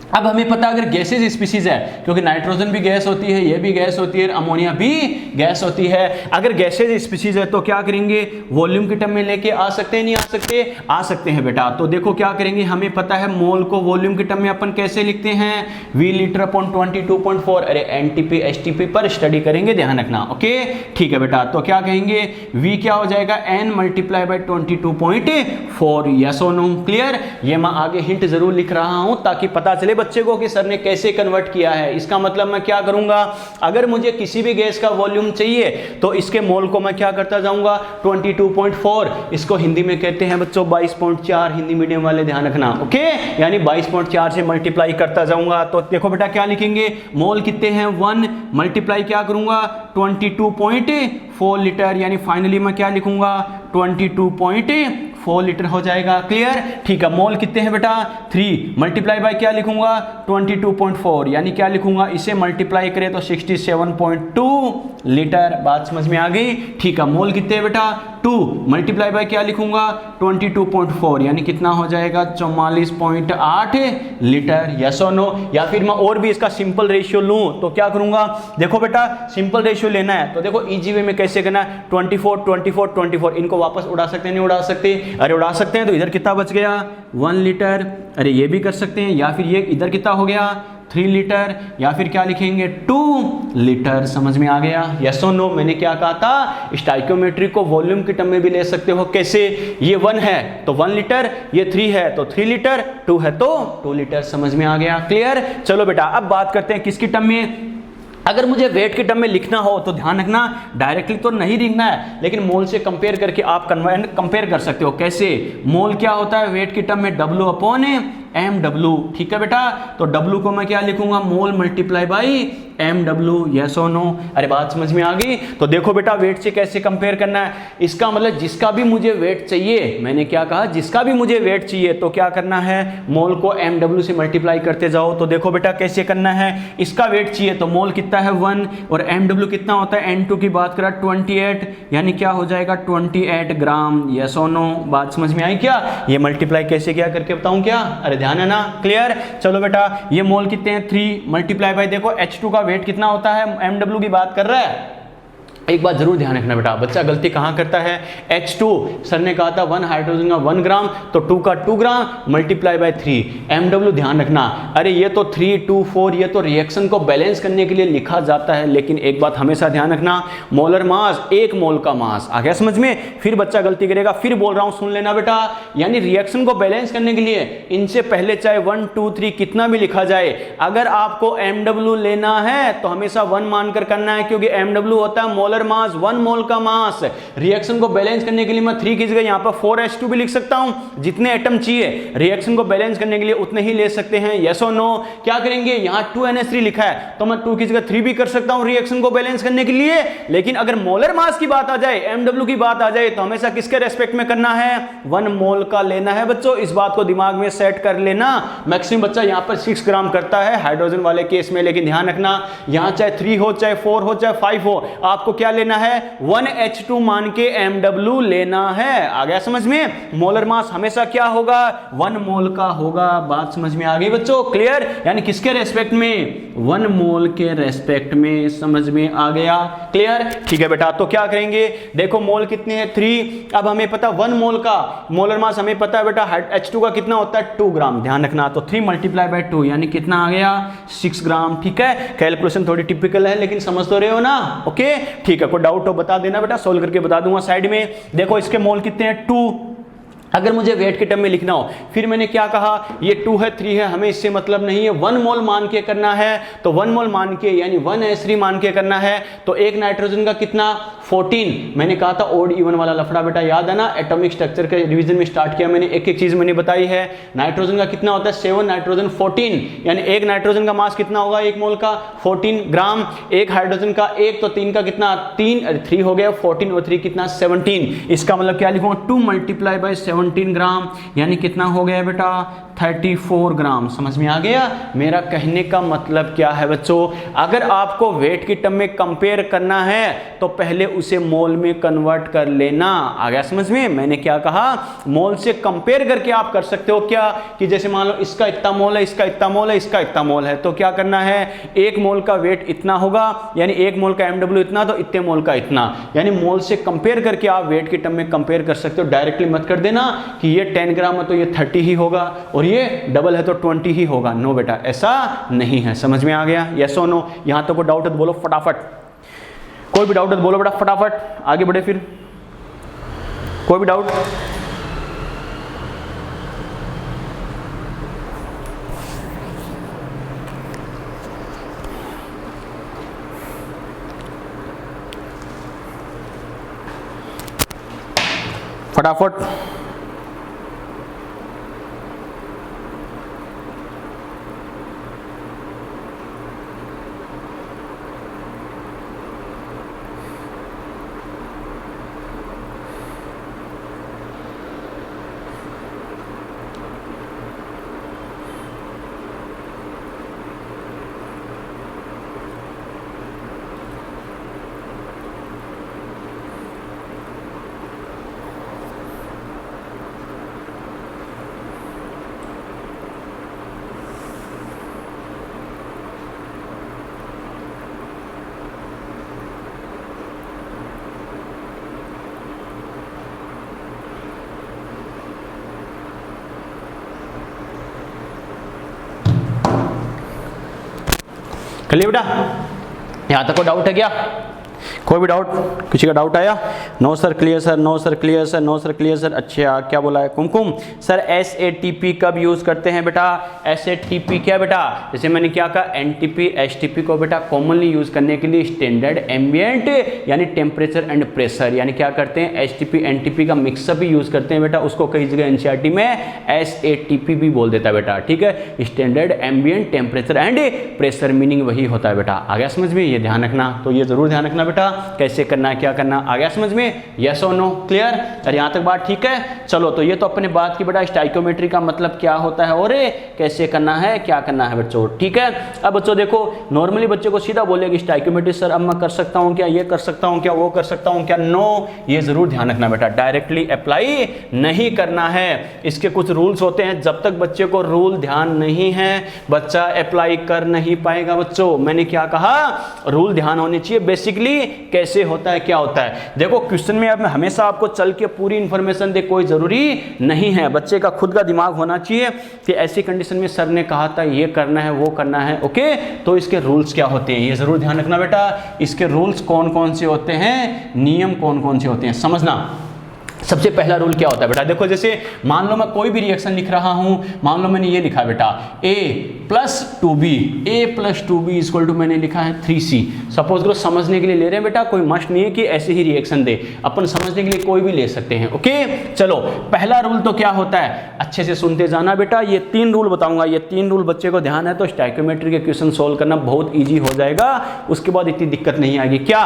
अब हमें पता अगर गैसेज स्पीसीज है, क्योंकि नाइट्रोजन भी गैस होती है, ये भी गैस होती है, अमोनिया भी गैस होती है। अगर गैसेज स्पीसीज है तो क्या करेंगे, वॉल्यूम की टर्म में लेके आ सकते हैं, नहीं आ सकते, आ सकते हैं बेटा। तो देखो क्या करेंगे, हमें पता है मोल को वॉल्यूम की टर्म में अपन कैसे लिखते हैं V L/22.4। अरे NTP STP पर स्टडी करेंगे, ध्यान रखना। ओके ठीक है बेटा। तो क्या कहेंगे V क्या हो जाएगा N मल्टीप्लाई बाई 22.4। यस और नो। क्लियर। ये मैं आगे हिंट जरूर लिख रहा हूं ताकि पता चले बच्चे को कि सर ने कैसे कन्वर्ट किया है। इसका मतलब मैं क्या करूंगा, अगर मुझे किसी भी गैस का वॉल्यूम चाहिए तो इसके मोल को मैं क्या करता जाऊंगा 22.4, इसको हिंदी में कहते हैं बच्चों 22.4, हिंदी मीडियम वाले ध्यान रखना। ओके, यानी 22.4 से मल्टीप्लाई करता जाऊंगा। तो देखो बेटा क्या लिखेंगे, मोल कितने हैं 1, मल्टीप्लाई क्या करूंगा 22.4 लीटर, यानी फाइनली मैं क्या लिखूंगा 22.4 लीटर हो जाएगा। क्लियर। ठीक है। मोल कितने हैं बेटा 3, मल्टीप्लाई बाय क्या लिखूंगा 22.4, यानी क्या लिखूंगा, इसे मल्टीप्लाई करें तो 67.2 लीटर। बात समझ में आ गई। ठीक है। मोल कितने हैं बेटा 2 मल्टीप्लाई बाय क्या लिखूंगा 22.4 यानी कितना हो जाएगा 44.8 लीटर, यस और नो। या फिर मैं और भी इसका सिंपल रेशियो लूं तो क्या करूंगा, देखो बेटा सिंपल रेशियो लेना है तो देखो इजी वे में कैसे करना है, 24 24 24 इनको वापस उड़ा सकते हैं, नहीं उड़ा सकते, अरे उड़ा सकते हैं, तो इधर कितना बच गया 1 लीटर, अरे ये भी कर सकते हैं, या फिर ये इधर कितना हो गया 3 लीटर, या फिर क्या लिखेंगे 2 लीटर। समझ में आ गया, यस और नो। मैंने क्या कहा था, स्टाइकियोमेट्री को वॉल्यूम की टर्म में भी ले सकते हो, कैसे, ये 1 है तो 1 लीटर, ये 3 है तो 3 लीटर, 2 है तो 2 लीटर। समझ में आ गया, क्लियर। चलो बेटा अब बात करते हैं किसकी टर्म में। अगर मुझे वेट के टर्म में लिखना हो तो ध्यान रखना डायरेक्टली तो नहीं लिखना है, लेकिन मोल से कंपेयर करके आप कंपेयर कर सकते हो। कैसे, मोल क्या होता है वेट की टर्म में, W अपॉन MW, ठीक है बेटा। तो W को मैं क्या लिखूंगा, मोल मल्टीप्लाई बाई MW, यस और नो। अरे बात समझ में आ गई। तो देखो बेटा वेट से कैसे कंपेयर करना है, इसका मतलब जिसका भी मुझे वेट चाहिए, मैंने क्या कहा, जिसका भी मुझे वेट चाहिए तो क्या करना है, मोल को MW से मल्टीप्लाई करते जाओ। तो देखो बेटा कैसे करना है, इसका वेट चाहिए तो मोल कितना है 1 और MW कितना होता है, N2 की बात करा 28, यानी क्या हो जाएगा 28 ग्राम, यस और नो। बात समझ में आई क्या, ये मल्टीप्लाई कैसे क्या करके बताऊं क्या, अरे ध्यान है ना, क्लियर। चलो बेटा ये मोल कितने हैं 3 मल्टीप्लाई बाय, देखो H2 का वेट कितना होता है, MW की बात कर रहा है। एक बात जरूर ध्यान रखना बेटा, बच्चा गलती कहाँ करता है, H2 सर ने कहा था 1 हाइड्रोजन का 1 ग्राम तो 2 का 2 ग्राम मल्टीप्लाई बाय 3, MW ध्यान रखना, अरे ये तो 3 2 4 ये तो रिएक्शन को बैलेंस करने के लिए लिखा जाता है, लेकिन एक बात हमेशा ध्यान रखना, मोलर मास 1 मोल का मास, आ गया समझ में। फिर बच्चा गलती करेगा, फिर बोल रहा हूँ सुन लेना बेटा, यानी रिएक्शन को बैलेंस करने के लिए इनसे पहले चाहे 1 2 3 कितना भी लिखा जाए, अगर आपको MW लेना है तो हमेशा 1 मानकर करना है, क्योंकि MW होता है मोलर मास, 1 मोल का मास। रिएक्शन को बैलेंस करने के लिए मैं 3 की जगह यहां पर 4H2 भी लिख सकता हूं, जितने एटम चाहिए रिएक्शन को बैलेंस करने के लिए उतने ही ले सकते हैं, यस और नो। क्या करेंगे, यहां 2NH3 लिखा है तो मैं 2 की जगह 3 भी कर सकता हूं रिएक्शन को बैलेंस करने के लिए, लेकिन अगर मोलर मास की बात आ जाए, MW की बात आ जाए, तो हमेशा किसके रेस्पेक्ट में करना है, 1 मोल का लेना है बच्चों। इस बात को दिमाग में सेट कर लेना। मैक्सिमम बच्चा यहां पर 6 ग्राम करता है हाइड्रोजन वाले केस में, लेकिन ध्यान रखना यहां चाहे 3 हो चाहे 4 हो चाहे 5 हो, आपको क्या लेना है 1H2 मान के MW लेना है। आ गया समझ में, मोलर मास हमेशा क्या होगा 1 मोल का होगा। बात समझ में आ गई बच्चों, क्लियर। यानी किसके रेस्पेक्ट में, 1 मोल के रेस्पेक्ट में, समझ में आ गया, क्लियर। ठीक है बेटा, तो क्या करेंगे, देखो मोल कितने हैं 3, अब हमें पता 1 मोल का मोलर मास हमें पता है बेटा, H2 का कितना होता है 2 ग्राम, ध्यान रखना। तो 3 मल्टीप्लाई बाय 2 यानी कितना आ गया 6 ग्राम, ठीक है। कैलकुलेशन थोड़ी टिपिकल है लेकिन समझ तो रहे हो ना, ओके ठीक है। कोई डाउट हो बता देना बेटा, सोल्व करके बता दूंगा साइड में। देखो इसके मोल कितने हैं 2, अगर मुझे वेट के टर्म में लिखना हो, फिर मैंने क्या कहा, ये 2 है 3 है हमें इससे मतलब नहीं है, 1 मोल मान के करना है। तो 1 मोल मान के यानी 1H3 मान के करना है। तो एक नाइट्रोजन का कितना 14, मैंने कहा था ओड इवन वाला लफड़ा बेटा, याद है ना, एटॉमिक स्ट्रक्चर के रिवीजन में स्टार्ट किया मैंने, एक एक चीज मैंने बताई है। नाइट्रोजन का कितना होता है 7 नाइट्रोजन 14, यानी एक नाइट्रोजन का मास कितना होगा 1 मोल का 14 ग्राम, एक हाइड्रोजन का 1 तो 3 का कितना 3 हो गया 14 और 3 कितना 17। इसका मतलब क्या लिखूंगा 2 मल्टीप्लाई बाय 17 ग्राम, यानी कितना हो गया बेटा 34 ग्राम। समझ में आ गया मेरा कहने का मतलब क्या है बच्चों, अगर आपको वेट की टर्म में कंपेयर करना है तो पहले उसे मोल में कन्वर्ट कर लेना। आ गया समझ में, मैंने क्या कहा, मोल से कंपेयर करके आप कर सकते हो क्या, कि जैसे मान लो इसका इतना मोल है, इसका इतना मोल है, इसका इतना मोल है, तो क्या करना है 1 मोल का वेट इतना होगा, यानी 1 मोल का MW इतना, तो इतने मोल का इतना, यानी मोल से कंपेयर करके आप वेट की टर्म में कंपेयर कर सकते हो। डायरेक्टली मत कर देना कि ये 10 ग्राम है तो ये 30 ही होगा और ये डबल है तो 20 ही होगा, नो बेटा ऐसा नहीं है। समझ में आ गया, यस और नो। यहां तो कोई डाउट है तो बोलो फटाफट, कोई भी डाउट है तो बोलो बेटा फटाफट, आगे बढ़े फिर, कोई भी डाउट। फटाफट क्लियर बेटा? यहाँ तक को डाउट है क्या? कोई भी डाउट? किसी का डाउट आया? No sir clear sir, no sir clear sir, no sir clear sir. अच्छा क्या बोला है कुमकुम? सर SATP कब यूज करते हैं बेटा? SATP क्या बेटा? जैसे मैंने क्या कहा, NTP STP को बेटा कॉमनली यूज करने के लिए स्टैंडर्ड एम्बिएंट यानी टेम्परेचर एंड प्रेशर, यानी क्या करते हैं STP NTP का मिक्सअप ही यूज करते हैं बेटा। उसको कई जगह NCERT में SATP भी बोल देता है बेटा, ठीक है, standard ambient temperature and pressure, meaning वही होता है बेटा। आ गया समझ में? ये ध्यान रखना, तो ये जरूर ध्यान रखना बेटा, कैसे करना है, क्या करना। आ गया समझ में? यस और नो? क्लियर? और यहां तक बात ठीक है? चलो, तो ये तो अपने बात की बेटा स्टाइकोमेट्री का मतलब क्या होता है और कैसे करना है, क्या करना है बच्चों, ठीक है। अब बच्चों देखो, नॉर्मली बच्चों को सीधा बोलेगी स्टाइकोमेट्री सर अब मैं कर सकता हूं क्या, ये कर सकता हूं क्या, वो कर सकता हूं क्या? नो, ये जरूर ध्यान रखना बेटा, डायरेक्टली अप्लाई नहीं करना है। इसके कुछ रूल्स होते हैं, जब तक बच्चे को रूल ध्यान नहीं है बच्चा अप्लाई कर नहीं पाएगा बच्चों। मैंने क्या कहा? रूल ध्यान होने चाहिए। बेसिकली कैसे होता है, क्या होता है, देखो क्वेश्चन में अब हमेशा आपको चल के पूरी इंफॉर्मेशन दे कोई जरूरी नहीं है। बच्चे का खुद का दिमाग होना चाहिए कि ऐसी कंडीशन में सर ने कहा था ये करना है, वो करना है, ओके, तो इसके रूल्स क्या होते हैं ये जरूर ध्यान रखना बेटा। इसके रूल्स कौन कौन से होते हैं, नियम कौन कौन से होते हैं, समझना। सबसे पहला रूल क्या होता है बेटा? देखो, जैसे मान लो मैं कोई भी रिएक्शन लिख रहा हूं, मान लो मैंने ये लिखा बेटा A + 2B, A + 2B = मैंने लिखा है 3C। सपोज करो, समझने के लिए ले रहे हैं बेटा, कोई मस्ट नहीं है कि ऐसे ही रिएक्शन दे, अपन समझने के लिए कोई भी ले सकते हैं, ओके। चलो, पहला रूल तो क्या होता है, अच्छे से सुनते जाना बेटा। ये 3 रूल बताऊंगा, ये 3 रूल बच्चे को ध्यान है तो स्टाइकोमेट्री के क्वेश्चन सोल्व करना बहुत ईजी हो जाएगा, उसके बाद इतनी दिक्कत नहीं आएगी। क्या?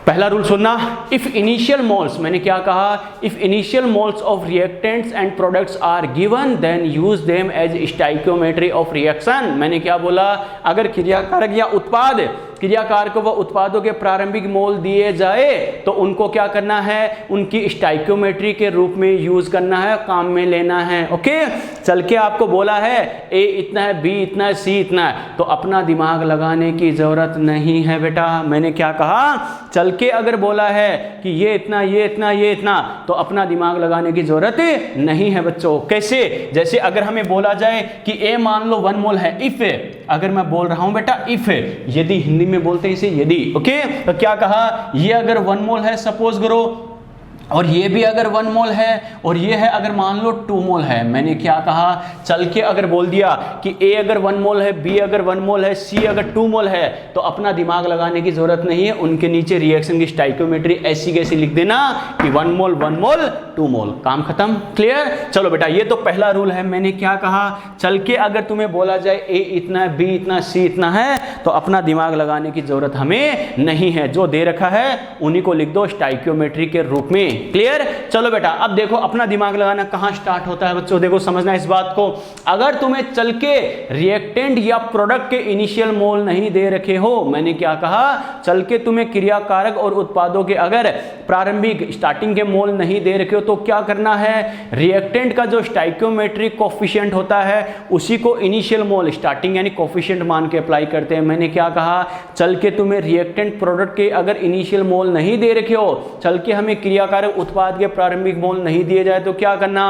पहला रूल सुनना, इफ इनिशियल मोल्स, मैंने क्या कहा, if initial moles of reactants and products are given then use them as stoichiometry of reaction. मैंने क्या बोला? अगर क्रियाकारक या उत्पाद, क्रियाकारक व उत्पादों के प्रारंभिक मोल दिए जाए तो उनको क्या करना है, उनकी स्टाइकोमेट्री के रूप में यूज करना है, काम में लेना है, ओके। चल के आपको बोला है A इतना है, B इतना है, C इतना है, तो अपना दिमाग लगाने की जरूरत नहीं है बेटा। मैंने क्या कहा? चल के अगर बोला है कि ये इतना, ये इतना, ये इतना, तो अपना दिमाग लगाने की जरूरत नहीं है बच्चों। कैसे? जैसे अगर हमें बोला जाए कि A मान लो 1 मोल है, इफ, अगर मैं बोल रहा हूं बेटा इफ, यदि हिंदी में बोलते हैं इसे यदि, ओके, तो क्या कहा, ये अगर 1 मोल है सपोज करो, और ये भी अगर 1 मोल है, और ये है अगर मान लो 2 मोल है, मैंने क्या कहा, चल के अगर बोल दिया कि A अगर 1 मोल है, B अगर 1 मोल है, C अगर 2 मोल है, तो अपना दिमाग लगाने की जरूरत नहीं है, उनके नीचे रिएक्शन की स्टाइकोमेट्री ऐसी कैसी लिख देना कि 1 मोल 1 मोल 2 मोल, काम खत्म। क्लियर? चलो बेटा, ये तो पहला रूल है। मैंने क्या कहा? चल के अगर तुम्हें बोला जाए A इतना है, B इतना, C इतना है, तो अपना दिमाग लगाने की जरूरत हमें नहीं है, जो दे रखा है उन्हीं को लिख दो स्टाइकोमेट्री के रूप में। क्लियर? चलो बेटा, अब देखो अपना दिमाग लगाना कहां स्टार्ट होता है बच्चों, देखो समझना इस बात को। अगर तुम्हें चल के रिएक्टेंट या प्रोडक्ट के इनिशियल मोल नहीं दे रखे हो, मैंने क्या कहा, चल के तुम्हें क्रियाकारक और उत्पादों के अगर प्रारंभिक स्टार्टिंग के मोल नहीं दे रखे हो, तो क्या करना है, रिएक्टेंट का जो स्टाइकोमेट्रिक कोफिशिएंट होता है उसी को इनिशियल मोल स्टार्टिंग यानी कोफिशिएंट मान के अप्लाई करते हैं। मैंने क्या कहा, चल के तुम्हें रिएक्टेंट प्रोडक्ट के अगर इनिशियल मोल नहीं दे रखे हो, चल के हमें क्रियाकारक उत्पाद के प्रारंभिक मोल नहीं दिए जाए, तो क्या करना,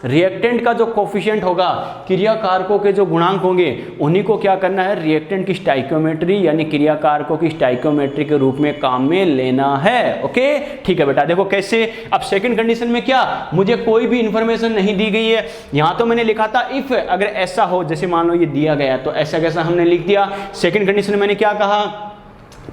रिएक्टेंट का जो कोफिशिएंट होगा, क्रियाकारकों के जो गुणांक होंगे, उन्हीं को क्या करना है, रिएक्टेंट की स्टाइकोमेट्री यानी क्रियाकारकों की स्टाइकोमेट्री के रूप में काम में लेना है, ओके। ठीक है बेटा, देखो कैसे। अब सेकंड कंडीशन में क्या, मुझे कोई भी इंफॉर्मेशन नहीं दी गई है, यहां तो मैंने लिखा था इफ अगर ऐसा हो, जैसे मान लो ये दिया गया तो ऐसा कैसा हमने लिख दिया। सेकंड कंडीशन में मैंने क्या कहा,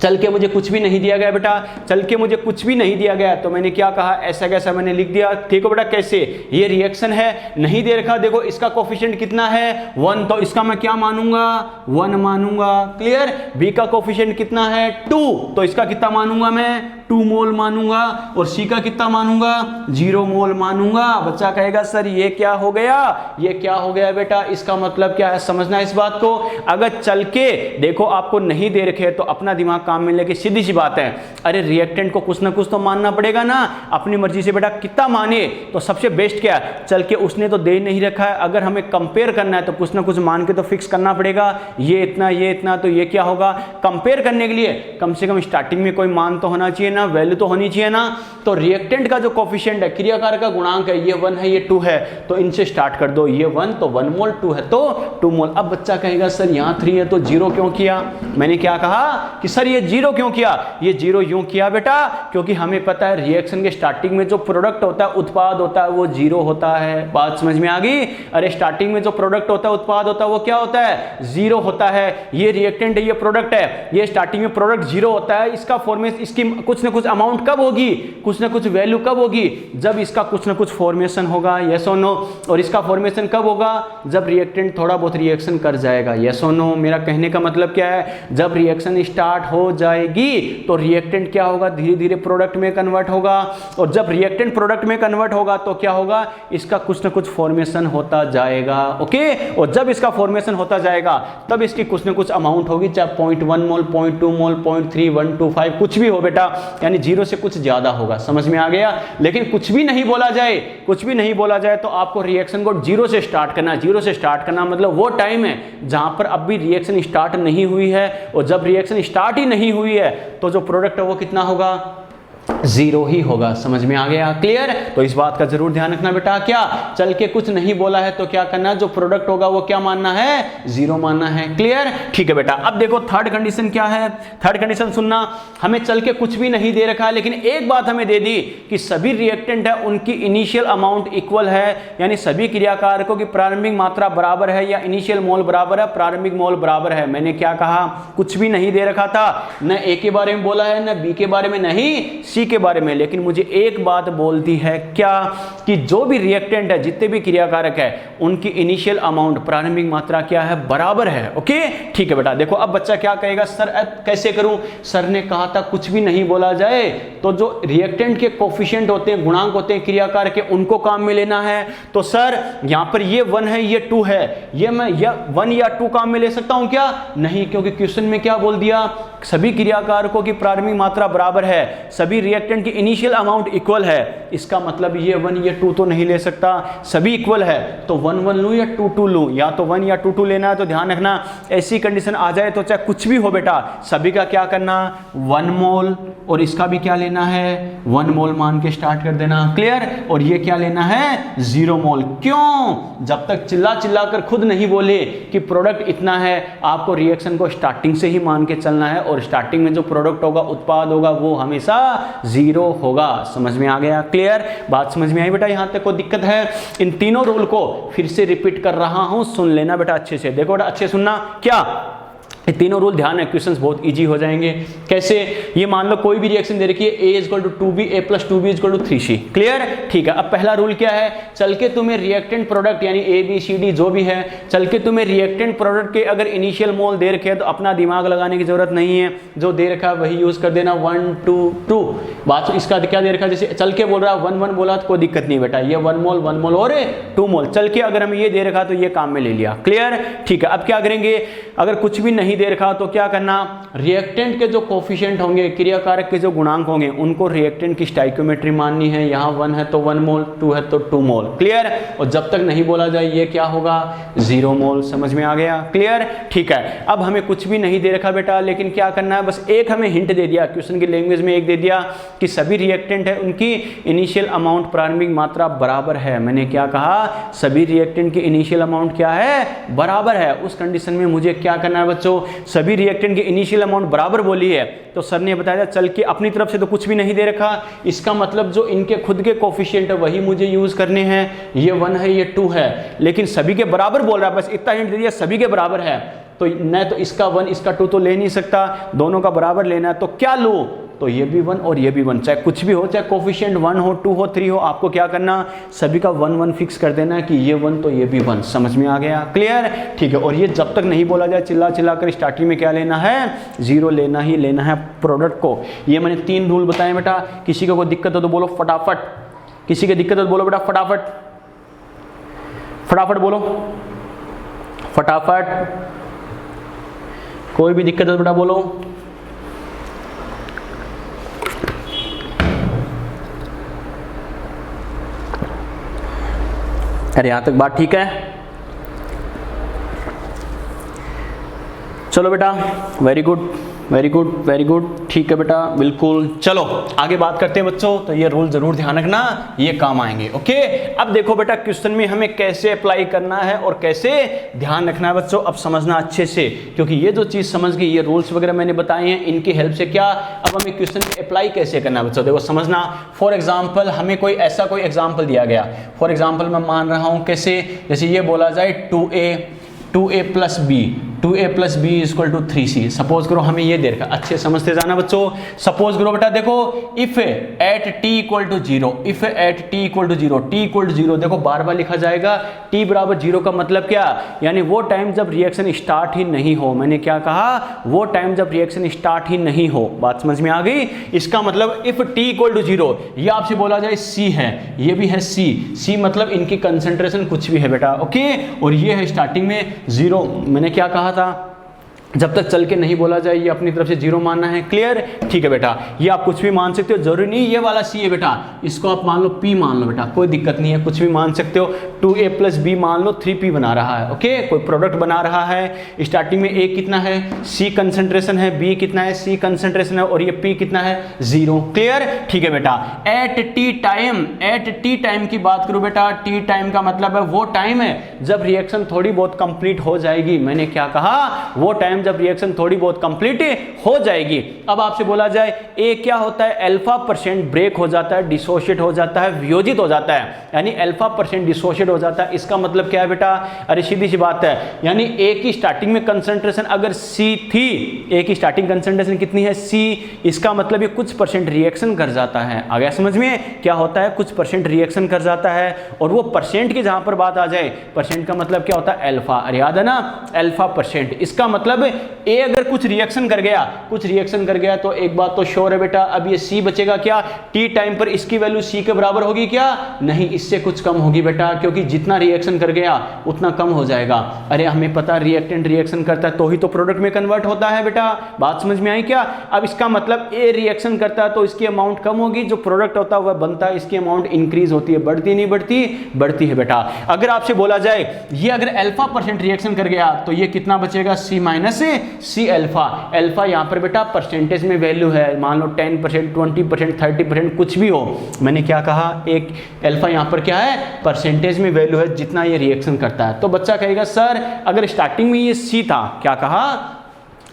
चल के मुझे कुछ भी नहीं दिया गया बेटा, चल के मुझे कुछ भी नहीं दिया गया, तो मैंने क्या कहा, ऐसा कैसा मैंने लिख दिया। ठीक है बेटा, कैसे, ये रिएक्शन है, नहीं दे रखा, देखो इसका कोफिशिएंट कितना है 1, तो इसका मैं क्या मानूंगा, 1 मानूंगा। क्लियर? बी का कोफिशिएंट कितना है 2, तो इसका कितना मानूंगा मैं, 2 मोल मानूंगा, और सी का कितना मानूंगा, 0 मोल मानूंगा। बच्चा कहेगा सर ये क्या हो गया, ये क्या हो गया बेटा, इसका मतलब क्या है, समझना इस बात को। अगर चल के देखो आपको नहीं दे रखे तो अपना दिमाग यहाँ काम मिलने की सीधी सी बात है। अरे रिएक्टेंट को कुछ ना कुछ तो मानना पड़ेगा ना, अपनी मर्जी से बेटा कितना माने। तो सबसे बेस्ट क्या है, चल के उसने तो दे नहीं रखा है, अगर हमें कंपेयर करना है तो कुछ ना कुछ मान के तो फिक्स करना पड़ेगा, ये इतना, तो ये क्या होगा। कंपेयर करने के लिए कम से कम स्टार्टिंग में कोई मान तो होना चाहिए ना, वैल्यू तो होनी चाहिए ना। तो रिएक्टेंट का जो कोफिशिएंट है, क्रियाकार का गुणांक है, ये 1 है, ये 2 है, तो इनसे स्टार्ट कर दो। ये 1 तो 1 मोल, 2 है तो 2 मोल। अब बच्चा कहेगा सर यहाँ 3 है तो 0 क्यों किया। मैंने क्या कहा कि सर ये 0 क्यों किया। ये 0 यूं किया बेटा क्योंकि हमें पता है रिएक्शन के स्टार्टिंग में जो प्रोडक्ट होता है, उत्पाद होता है, वो 0 होता है। बात समझ में आ गई। अरे स्टार्टिंग में जो प्रोडक्ट होता है, उत्पाद होता है, वो क्या होता है, 0 होता है। ये रिएक्टेंट है, ये प्रोडक्ट है, ये स्टार्टिंग में प्रोडक्ट 0 होता है। इसका फॉर्मेशन, इसकी कुछ ना कुछ अमाउंट कब होगी, कुछ ना कुछ वैल्यू कब होगी, जब इसका कुछ ना कुछ फॉर्मेशन होगा। यस और नो। और इसका फॉर्मेशन कब होगा, जब रिएक्टेंट थोड़ा बहुत रिएक्शन कर जाएगा। यस और नो। मेरा कहने का मतलब क्या है, जब रिएक्शन स्टार्ट हो जाएगी तो रिएक्टेंट क्या होगा, धीरे धीरे प्रोडक्ट में कन्वर्ट होगा। और जब रिएक्टेंट प्रोडक्ट में कन्वर्ट होगा तो क्या होगा, इसका कुछ ना कुछ फॉर्मेशन होता जाएगा। ओके। और जब इसका फॉर्मेशन होता जाएगा तब इसकी कुछ ना कुछ अमाउंट होगी, चाहे 0.1 मोल, 0.2 मोल, 0.3, 125, कुछ भी हो बेटा, यानी 0 से कुछ ज्यादा होगा। समझ में आ गया। लेकिन कुछ भी नहीं बोला जाए, कुछ भी नहीं बोला जाए तो आपको रिएक्शन को 0 से स्टार्ट करना है। 0 से स्टार्ट करना मतलब वो टाइम है जहां पर अब भी रिएक्शन स्टार्ट नहीं हुई है। और जब रिएक्शन स्टार्ट ही नहीं हुई है तो जो प्रोडक्ट है वो कितना होगा, 0 ही होगा। समझ में आ गया। क्लियर। तो इस बात का जरूर ध्यान रखना बेटा। क्या चल के कुछ नहीं बोला है तो क्या करना है, जो प्रोडक्ट होगा वो क्या मानना है, 0 मानना है। क्लियर। ठीक है बेटा। अब देखो थर्ड कंडीशन क्या है। थर्ड कंडीशन सुनना, हमें चल के कुछ भी नहीं दे रखा है, लेकिन एक बात हमें दे दी कि सभी रिएक्टेंट है उनकी इनिशियल अमाउंट इक्वल है, यानी सभी क्रियाकारकों की प्रारंभिक मात्रा बराबर है, या इनिशियल मोल बराबर है, प्रारंभिक मोल बराबर है। मैंने क्या कहा, कुछ भी नहीं दे रखा था, न ए के बारे में बोला है, न बी के बारे में, नहीं सी के बारे में। लेकिन मुझे एक बात बोलती है क्या, कि जो भी रिएक्टेंट है, जितने भी क्रियाकारक है, उनकी इनिशियल अमाउंट, प्रारंभिक मात्रा क्या है, बराबर है। ओके। ठीक है बेटा। देखो अब बच्चा क्या कहेगा, सर कैसे करूं। सर ने कहा था कुछ भी नहीं बोला जाए तो जो रिएक्टेंट के कोफिशिएंट होते हैं, गुणांक होते हैं क्रियाकारक के, उनको काम में लेना है। तो सर यहां पर ये 1 है, ये 2 है, ये मैं 1 या 2 काम में ले सकता हूं क्या, नहीं, क्योंकि क्वेश्चन में क्या बोल दिया, सभी क्रियाकारकों की प्रारंभिक मात्रा बराबर है, सभी रिएक्टेंट की इनिशियल अमाउंट इक्वल है। इसका मतलब ये 1 ये 2 तो नहीं ले सकता, सभी इक्वल है तो 1 1 लूं या 2 2 लूं, या तो 1 या 2 2 लेना है। तो ध्यान रखना ऐसी कंडीशन आ जाए तो चाहे कुछ भी हो बेटा, सभी का क्या करना, 1 मोल, और इसका भी क्या लेना है, 1 मोल मान के स्टार्ट कर देना। क्लियर। और ये क्या लेना है, 0 मोल। क्यों, जब तक चिल्ला चिल्ला कर खुद नहीं बोले कि प्रोडक्ट इतना है, आपको रिएक्शन को स्टार्टिंग से ही मान के चलना है। और स्टार्टिंग में जो प्रोडक्ट होगा, उत्पाद होगा, वो हमेशा 0 होगा। समझ में आ गया। क्लियर। बात समझ में आई बेटा। यहां तक कोई दिक्कत है। इन तीनों रूल को फिर से रिपीट कर रहा हूं, सुन लेना बेटा अच्छे से। देखो बेटा अच्छे सुनना। क्या ये तीनों रूल ध्यान है, क्वेश्चंस बहुत इजी हो जाएंगे। कैसे, ये मान लो कोई भी रिएक्शन दे रखी है, A = 2B, A + 2B = 3C। Clear. ठीक है। अब पहला रूल क्या है, चल के तुम्हें रिएक्टेंट प्रोडक्ट यानी A B C D जो भी है, चल के तुम्हें रिएक्टेंट प्रोडक्ट के अगर इनिशियल मोल दे रखे हैं तो अपना दिमाग लगाने की जरूरत नहीं है, जो दे रखा है वही यूज कर देना, 1 2 2। बात इसका क्या दे रखा है, जैसे चल के बोल रहा है 1 1 बोला तो कोई दिक्कत नहीं बेटा, ये 1 मोल और 2 मोल। चल के अगर हमें ये दे रखा तो ये काम में ले लिया। क्लियर। ठीक है। अब क्या करेंगे, अगर कुछ भी नहीं दे रखा तो क्या करना, रिएक्टेंट के जो कोफिशिएंट होंगे, क्रियाकारक के जो गुणांक होंगे, उनको रिएक्टेंट की स्टाइकियोमेट्री माननी है। यहाँ 1 है तो 1 मोल, 2 है तो 2 मोल। क्लियर। और जब तक नहीं बोला जाए ये क्या होगा, 0 मोल। समझ में आ गया। क्लियर। ठीक है। अब हमें कुछ भी नहीं दे रखा बेटा, लेकिन क्या करना है, बस एक हमें हिंट दे दिया, क्वेश्चन की लैंग्वेज में एक दे दिया कि सभी रिएक्टेंट है उनकी इनिशियल अमाउंट, प्रारंभिक मात्रा बराबर है। मैंने क्या कहा, सभी रिएक्टेंट की इनिशियल अमाउंट क्या है, बराबर है। उस कंडीशन में मुझे क्या करना है बच्चों, सभी रिएक्टेंट की इनिशियल अमाउंट बराबर बोली है तो सर ने बताया चल के अपनी तरफ से तो कुछ भी नहीं दे रखा, इसका मतलब जो इनके खुद के कोफिशिएंट है वही मुझे यूज करने हैं। ये 1 है, ये 2 है, लेकिन सभी के बराबर बोल रहा है, बस इतना हिंट दे दिया, सभी के बराबर है। तो न तो इसका 1 इसका 2 तो ले नहीं सकता, दोनों का बराबर लेना है। तो क्या लो, तो ये भी 1 और ये भी 1, चाहे कुछ भी हो, चाहे कोफिशिएंट 1 हो, 2 हो, 3 हो, आपको क्या करना, सभी का 1 1 फिक्स कर देना है कि ये 1 तो ये भी 1। समझ में आ गया। क्लियर। ठीक है। और ये जब तक नहीं बोला जाए, चिल्ला चिल्ला कर स्टार्टिंग में क्या लेना है, 0 लेना ही लेना है प्रोडक्ट को। ये मैंने 3 रूल बताए बेटा। किसी को कोई दिक्कत हो तो बोलो फटाफट, किसी की दिक्कत हो तो बोलो बेटा फटाफट, फटाफट बोलो, फटाफट। कोई भी दिक्कत हो तो बेटा बोलो। अरे यहाँ तक बात ठीक है? चलो बेटा, very good very good very good, ठीक है बेटा, बिल्कुल। चलो आगे बात करते हैं बच्चों। तो ये रूल जरूर ध्यान रखना, ये काम आएंगे। ओके, अब देखो बेटा क्वेश्चन में हमें कैसे अप्लाई करना है और कैसे ध्यान रखना है बच्चों, अब समझना अच्छे से, क्योंकि ये जो चीज़ समझ गई, ये रूल्स वगैरह मैंने बताए हैं, इनकी हेल्प से क्या अब हमें क्वेश्चन में अप्लाई कैसे करना है बच्चों, देखो समझना। फॉर एग्जाम्पल हमें कोई ऐसा कोई एग्जाम्पल दिया गया, फॉर एग्जाम्पल मैं मान रहा हूँ कैसे, जैसे ये बोला जाए 2a plus B, 2a plus B equal to 3c। Suppose करो हमें ये दे रखा, अच्छे समझते जाना बच्चों। सपोज करो बेटा देखो, if at t equal to 0, if at t equal to 0, t equal to 0, देखो बार बार लिखा जाएगा। t बराबर 0 का मतलब क्या, यानी वो टाइम जब रिएक्शन स्टार्ट ही नहीं हो। मैंने क्या कहा, वो टाइम जब रिएक्शन स्टार्ट ही नहीं हो। बात समझ में आ गई? इसका मतलब इफ t इक्वल टू 0, ये आपसे बोला जाए c है, ये भी है c मतलब इनकी कंसेंट्रेशन कुछ भी है बेटा। ओके, और ये है स्टार्टिंग में 0। मैंने क्या कहा था, जब तक चल के नहीं बोला जाए ये अपनी तरफ से 0 मानना है। क्लियर? ठीक है बेटा, ये आप कुछ भी मान सकते हो, जरूरी नहीं ये वाला c है बेटा, इसको आप मान लो p मान लो बेटा, कोई दिक्कत नहीं है, कुछ भी मान सकते हो। 2a प्लस बी मान लो 3p बना रहा है। ओके, कोई प्रोडक्ट बना रहा है। स्टार्टिंग में a कितना है, c कंसंट्रेशन है, b कितना है, c कंसंट्रेशन है, और ये p कितना है, 0। क्लियर? ठीक है बेटा, एट टी टाइम की बात करूं बेटा, टी टाइम का मतलब है वो टाइम है जब रिएक्शन थोड़ी बहुत कंप्लीट हो जाएगी। मैंने क्या कहा, वो टाइम जब रिएक्शन थोड़ी बहुत कंप्लीट हो जाएगी। अब आपसे बोला जाए ए क्या होता है, अल्फा% ब्रेक हो जाता है, डिसोशिएट हो जाता है, वियोजित हो जाता है, यानी अल्फा% डिसोशिएट हो जाता है। इसका मतलब क्या है बेटा, अरे सीधी सी बात है, यानी ए की स्टार्टिंग में कंसंट्रेशन अगर सी थी, ए की स्टार्टिंग कंसंट्रेशन कितनी है, सी, इसका मतलब ये कुछ % रिएक्शन कर जाता है। आ गया समझ में? क्या होता है, कुछ % रिएक्शन कर जाता है, और वो परसेंट की जहां पर बात आ जाए, परसेंट का मतलब क्या होता है, अल्फा। अरे याद है ना, अल्फा%। इसका मतलब ए अगर कुछ रिएक्शन कर गया तो एक बात तो श्योर है बेटा, अब ये सी बचेगा क्या, टी टाइम पर इसकी वैल्यू सी के बराबर होगी क्या, नहीं, इससे कुछ कम होगी बेटा, क्योंकि जितना रिएक्शन कर गया उतना कम हो जाएगा। अरे हमें पता रिएक्टेंट रिएक्शन करता है तो ही तो प्रोडक्ट में कन्वर्ट होता है बेटा। बात समझ में आई क्या? अब इसका मतलब ए रिएक्शन करता है तो इसकी अमाउंट कम होगी, जो प्रोडक्ट होता है वह बनता है, इसकी अमाउंट इंक्रीज होती है, बढ़ती नहीं बढ़ती, बढ़ती है बेटा। अगर आपसे बोला जाए ये अगर अल्फा% रिएक्शन कर गया तो ये कितना बचेगा, सी माइनस सी अल्फा। अल्फा यहाँ पर बेटा परसेंटेज में वैल्यू है, मान लो 10%, 20%, 30%, कुछ भी हो। मैंने क्या कहा, एक अल्फा यहाँ पर क्या है, परसेंटेज में वैल्यू है, जितना ये रिएक्शन करता है। तो बच्चा कहेगा सर अगर स्टार्टिंग में ये सी था, क्या कहा,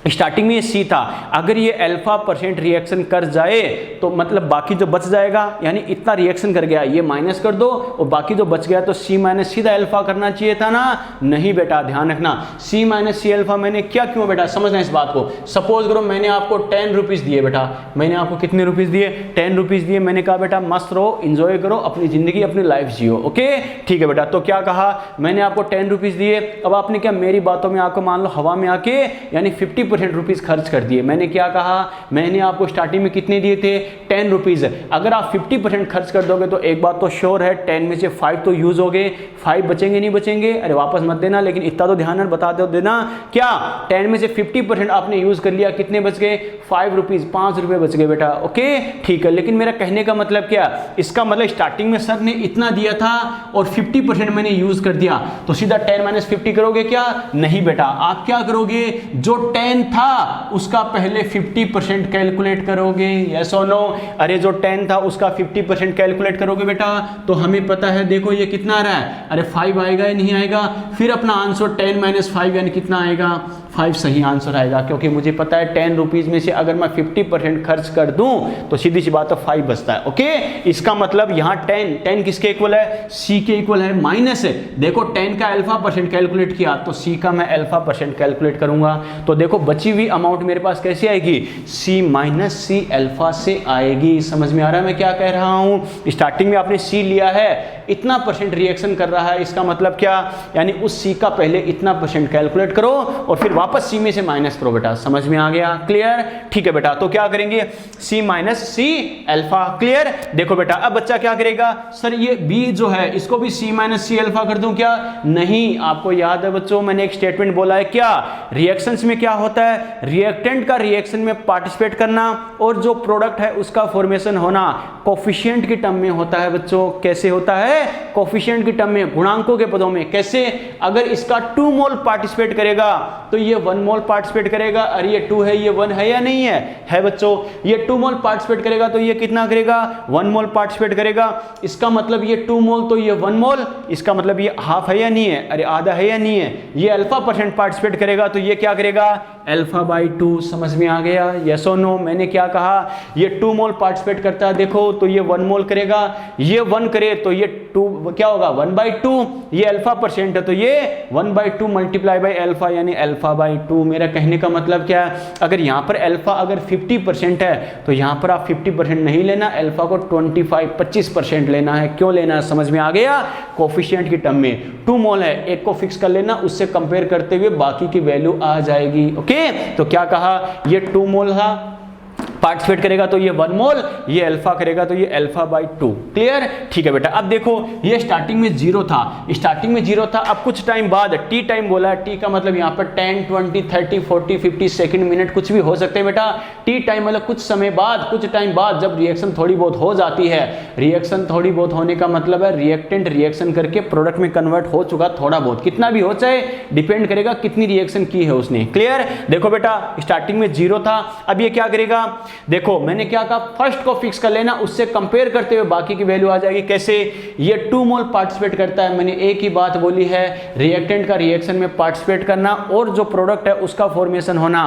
स्टार्टिंग में ये सी था, अगर ये अल्फा% रिएक्शन कर जाए तो मतलब बाकी जो बच जाएगा, यानी इतना रिएक्शन कर गया, ये माइनस कर दो और बाकी जो बच गया तो सी माइनस सीधा अल्फा करना चाहिए था ना। नहीं बेटा, ध्यान रखना, सी माइनस सी अल्फा मैंने क्या, क्यों बेटा, समझना इस बात को। सपोज करो मैंने आपको 10 रुपीज़ दिए बेटा, मैंने आपको कितने रुपीज़ दिए, 10 रुपीज़ दिए। मैंने कहा बेटा मस्त रहो, इंजॉय करो, अपनी ज़िंदगी अपनी लाइफ जियो। ओके, ठीक है बेटा। तो क्या कहा, मैंने आपको 10 रुपीज़ दिए, अब आपने क्या मेरी बातों में आपको मान लो हवा में आके यानी 50% रुपीज़ खर्च कर दिए। मैंने क्या कहा, मैंने आपको स्टार्टिंग में कितने दिए थे, 10 रुपीज़। अगर आप 50% खर्च कर दोगे तो एक बात तो श्योर है, 10 में से 5 तो यूज़ हो गए, 5 बचेंगे नहीं बचेंगे, अरे वापस मत देना, लेकिन इतना तो ध्यान बता दो देना, क्या 10 में से 50% आपने यूज़ कर लिया, कितने बच गए, 5 रुपीज़, 5 रुपये बच गए बेटा। ओके, ठीक है। लेकिन मेरा कहने का मतलब क्या, इसका मतलब स्टार्टिंग में सर ने इतना दिया था और 50% मैंने यूज़ कर दिया, तो सीधा 10 - 50 करोगे क्या, नहीं बेटा, आप क्या करोगे, जो 10 था उसका पहले 50% कैलकुलेट करोगे, यस और नो। अरे जो 10 था उसका 50% कैलकुलेट करोगे बेटा, तो हमें पता है, देखो ये कितना आ रहा है, अरे 5 आएगा या नहीं आएगा, फिर अपना आंसर 10 - 5 यानी कितना आएगा, 5 सही आंसर आएगा, क्योंकि मुझे पता है 10 रुपीज़ में से अगर मैं 50% खर्च कर दूं तो सीधी सी बात है 5 बचता है। ओके, इसका मतलब यहाँ 10 किसके इक्वल है, सी के इक्वल है, माइनस है, देखो 10 का अल्फा% कैलकुलेट किया तो सी का मैं अल्फा% कैलकुलेट करूंगा, तो देखो बची हुई अमाउंट मेरे पास कैसे आएगी, सी माइनस सी अल्फा से आएगी। समझ में आ रहा है मैं क्या कह रहा हूँ। स्टार्टिंग में आपने सी लिया है, इतना % रिएक्शन कर रहा है, इसका मतलब क्या, यानी उस सी का पहले इतना % कैलकुलेट करो और फिर वापस सी में से माइनस करो बेटा। समझ में आ गया, क्लियर, ठीक है बेटा। तो क्या करेंगे, सी माइनस सी अल्फा, क्लियर। देखो बेटा अब बच्चा क्या करेगा, सर ये बी जो है इसको भी सी माइनस सी अल्फा कर दूं क्या, नहीं। आपको याद है बच्चों मैंने एक स्टेटमेंट बोला है, क्या रिएक्शंस में क्या होता है? रिएक्टेंट का रिएक्शन में पार्टिसिपेट करना और जो प्रोडक्ट है उसका फॉर्मेशन होना कोफिशिएंट की टर्म में होता है बच्चों। कैसे होता है? कोफिशिएंट की टर्म में, गुणांकों के पदों में। कैसे? अगर इसका 2 मोल पार्टिसिपेट करेगा तो ये 1 मोल पार्टिसिपेट करेगा। अरे ये 2 है, ये 1 है या नहीं है? है बच्चों। ये 2 मोल पार्टिसिपेट करेगा तो ये कितना करेगा? 1 मोल पार्टिसिपेट करेगा। इसका मतलब ये 2 मोल तो ये 1 मोल, इसका मतलब ये हाफ है या नहीं है? अरे आधा है या नहीं है? ये अल्फा % पार्टिसिपेट करेगा तो ये क्या करेगा? Alpha by 2। समझ में आ गया? यस और नो? मैंने क्या कहा? ये 2 मोल पार्टिसिपेट करता है, देखो तो ये 1 मोल करेगा। ये 1 करे तो ये 2 क्या होगा? 1/2। ये अल्फा % है तो ये 1/2 मल्टीप्लाई बाई अल्फा यानी अल्फा बाई 2। मेरा कहने का मतलब क्या है? अगर यहाँ पर अल्फा अगर 50% है तो यहाँ पर आप 50% नहीं लेना, अल्फा को 25% लेना है। क्यों लेना है? समझ में आ गया? कोफिशिएंट की टर्म में 2 मोल है, एक को फिक्स कर लेना, उससे कंपेयर करते हुए बाकी की वैल्यू आ जाएगी। ओके, तो क्या कहा? ये 2 मोल था पार्टिसिपेट करेगा तो ये 1 मोल, ये अल्फा करेगा तो ये अल्फा बाई 2। क्लियर? ठीक है बेटा। अब देखो ये स्टार्टिंग में 0 था, स्टार्टिंग में 0 था। अब कुछ टाइम बाद टी टाइम बोला है, टी का मतलब यहाँ पर 10, 20, 30, 40, 50 सेकंड, मिनट कुछ भी हो सकते हैं बेटा। टी टाइम मतलब कुछ समय बाद, कुछ टाइम बाद जब रिएक्शन थोड़ी बहुत हो जाती है। रिएक्शन थोड़ी बहुत होने का मतलब है रिएक्टेंट रिएक्शन करके प्रोडक्ट में कन्वर्ट हो चुका थोड़ा बहुत, कितना भी हो, चाहे डिपेंड करेगा कितनी रिएक्शन की है उसने। क्लियर? देखो बेटा स्टार्टिंग में 0 था, अब ये क्या करेगा? देखो मैंने क्या कहा? फर्स्ट को फिक्स कर लेना, उससे कंपेयर करते हुए बाकी की वैल्यू आ जाएगी। कैसे? ये 2 मोल पार्टिसिपेट करता है, मैंने एक ही बात बोली है, रिएक्टेंट का रिएक्शन में पार्टिसिपेट करना और जो प्रोडक्ट है उसका फॉर्मेशन होना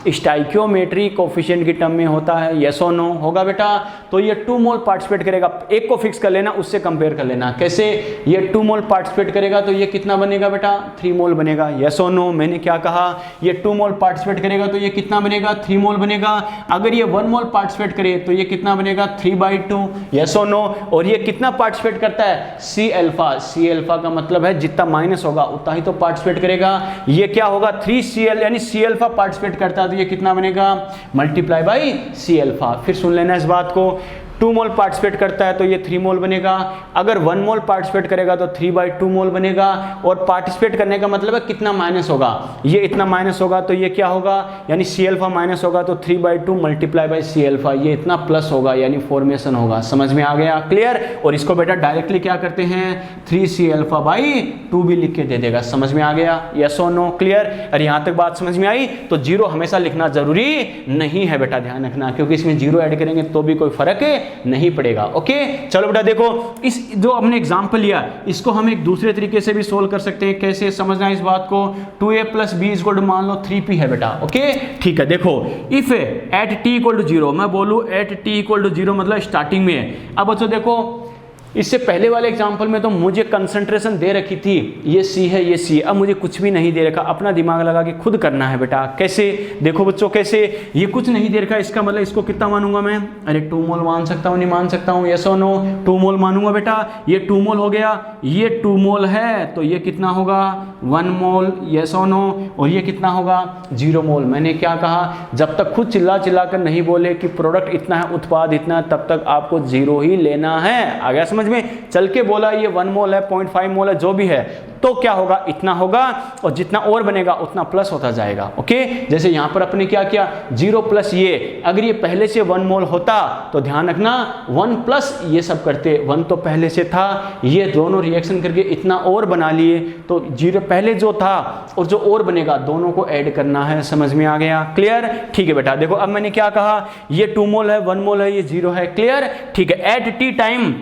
स्टाइकियोमेट्री कोफिशिएंट की टर्म में होता है। यस और नो? होगा बेटा। तो ये 2 मोल पार्टिसिपेट करेगा, एक को फिक्स कर लेना, उससे कंपेयर कर लेना। कैसे? ये 2 मोल पार्टिसिपेट करेगा तो ये कितना बनेगा बेटा? 3 मोल बनेगा। यस और नो? मैंने क्या कहा? ये 2 मोल पार्टिसिपेट करेगा तो ये कितना बनेगा? 3 मोल बनेगा। अगर ये 1 मोल पार्टिसिपेट करे तो ये कितना बनेगा? 3/2। यस और नो? और ये कितना पार्टिसिपेट करता है? C alpha. सी अल्फा का मतलब है जितना माइनस होगा उतना ही तो पार्टिसिपेट करेगा। ये क्या होगा? 3Cl यानी सी अल्फा पार्टिसिपेट करता है तो ये कितना बनेगा? Multiply by C alpha. फिर सुन लेना इस बात को, 2 मोल पार्टिसिपेट करता है तो ये 3 मोल बनेगा। अगर 1 मोल पार्टिसिपेट करेगा तो 3/2 मोल बनेगा। और पार्टिसिपेट करने का मतलब है कितना माइनस होगा? ये इतना माइनस होगा तो ये क्या होगा? यानी सी अल्फा माइनस होगा तो 3/2 मल्टीप्लाई बाई सी अल्फा, ये इतना प्लस होगा यानी फॉर्मेशन होगा। समझ में आ गया? क्लियर? और इसको बेटा डायरेक्टली क्या करते हैं? 3C अल्फा बाई 2 भी लिख के दे देगा। समझ में आ गया? यस और नो? क्लियर? अरे यहाँ तक बात समझ में आई? तो 0 हमेशा लिखना जरूरी नहीं है बेटा, ध्यान रखना, क्योंकि इसमें 0 ऐड करेंगे तो भी कोई फर्क नहीं पड़ेगा। ओके, चलो बेटा देखो इस जो हमने एग्जांपल लिया इसको हम एक दूसरे तरीके से भी सोल्व कर सकते हैं। कैसे समझना है इस बात को? 2a + b = मान लो 3p है बेटा। ओके, ठीक है। देखो इफ एट t = 0, मैं बोलूं एट t = 0 मतलब स्टार्टिंग में है। अब बच्चों देखो इससे पहले वाले एग्जाम्पल में तो मुझे कंसंट्रेशन दे रखी थी, ये C है, ये C है। अब मुझे कुछ भी नहीं दे रखा, अपना दिमाग लगा के खुद करना है बेटा। कैसे? देखो बच्चों कैसे, ये कुछ नहीं दे रखा, इसका मतलब इसको कितना मानूंगा मैं? अरे 2 मोल मान सकता हूँ, नहीं मान सकता हूँ? यस और नो? 2 मोल मानूंगा बेटा। ये 2 मोल हो गया, ये 2 मोल है तो ये कितना होगा? 1 मोल। यस और नो? और ये कितना होगा? 0 मोल। मैंने क्या कहा? जब तक खुद चिल्ला चिल्ला कर नहीं बोले कि प्रोडक्ट इतना है, उत्पाद इतना है, तब तक आपको 0 ही लेना है। आ गया समझ में? चल के बोला ये 1 मोल है, 0.5 मोल है, जो भी है, तो क्या होगा? इतना होगा, और जितना और बनेगा उतना प्लस होता जाएगा। ओके, जैसे यहां पर अपने क्या किया? 0 प्लस ये, अगर ये पहले से 1 मोल होता तो ध्यान रखना 1 प्लस ये सब करते, 1 तो पहले से था, ये दोनों रिएक्शन करके इतना और बना लिए, तो 0 पहले जो था और जो और बनेगा दोनों को ऐड करना है। समझ में आ गया? क्लियर? ठीक है बेटा। देखो अब मैंने क्या कहा? ये 2 मोल है, 1 मोल है, ये 0 है। क्लियर? ठीक है। At T time,